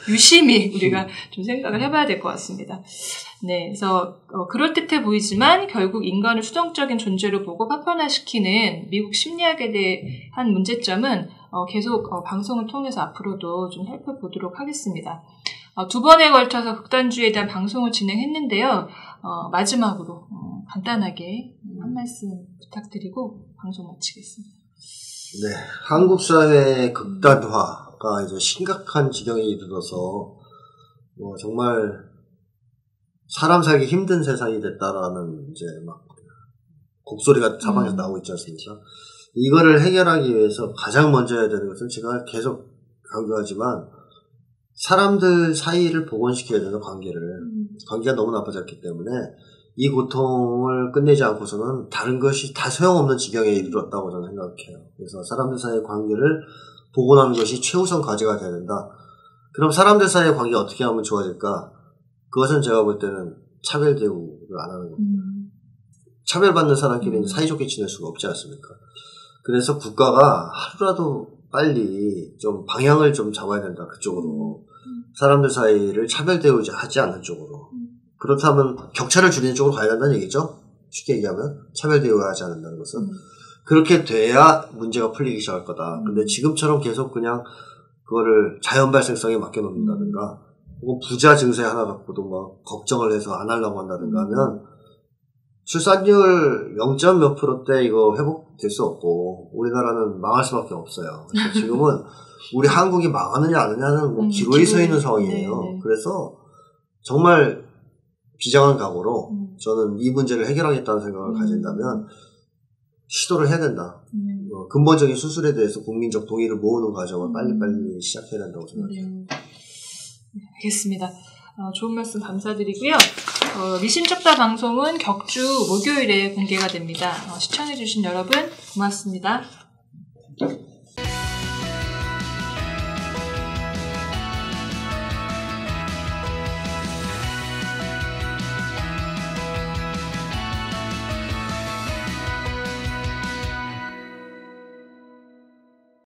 유심히 우리가 좀 생각을 해봐야 될 것 같습니다. 네, 그래서 그럴듯해 보이지만 결국 인간을 수동적인 존재로 보고 파편화시키는 미국 심리학에 대한 문제점은 계속 방송을 통해서 앞으로도 좀 살펴보도록 하겠습니다. 두 번에 걸쳐서 극단주의에 대한 방송을 진행했는데요. 마지막으로 간단하게 한 말씀 부탁드리고 방송 마치겠습니다. 네, 한국 사회의 극단화가 이제 심각한 지경에 이르러서 정말 사람 살기 힘든 세상이 됐다라는 이제 막 곡소리가 사방에서 나오고 있지 않습니까? 이거를 해결하기 위해서 가장 먼저 해야 되는 것은 제가 계속 강조하지만 사람들 사이를 복원시켜야 되는 관계가 너무 나빠졌기 때문에 이 고통을 끝내지 않고서는 다른 것이 다 소용없는 지경에 이르렀다고 저는 생각해요. 그래서 사람들 사이의 관계를 복원하는 것이 최우선 과제가 돼야 된다. 그럼 사람들 사이의 관계가 어떻게 하면 좋아질까? 그것은 제가 볼 때는 차별 대우를 안 하는 겁니다. 차별받는 사람끼리는 사이좋게 지낼 수가 없지 않습니까? 그래서 국가가 하루라도 빨리 좀 방향을 좀 잡아야 된다. 그쪽으로. 사람들 사이를 차별 대우하지 않는 쪽으로. 그렇다면 격차를 줄이는 쪽으로 가야 한다는 얘기죠. 쉽게 얘기하면 차별 대우하지 않는다는 것은. 그렇게 돼야 문제가 풀리기 시작할 거다. 근데 지금처럼 계속 그냥 그거를 자연 발생성에 맡겨놓는다든가 혹은 부자 증세 하나 갖고도 뭐 걱정을 해서 안 하려고 한다든가 하면 출산율 0. 몇 %대 이거 회복될 수 없고 우리나라는 망할 수밖에 없어요. 그래서 지금은 우리 한국이 망하느냐 안 하느냐는 뭐 기로에 서 있는 상황이에요. 네네. 그래서 정말 비장한 각오로 저는 이 문제를 해결하겠다는 생각을 가진다면 시도를 해야 된다. 근본적인 수술에 대해서 국민적 동의를 모으는 과정을 빨리빨리 시작해야 된다고 생각해요. 알겠습니다. 좋은 말씀 감사드리고요. 미심쩍다 방송은 격주 목요일에 공개가 됩니다. 시청해주신 여러분 고맙습니다.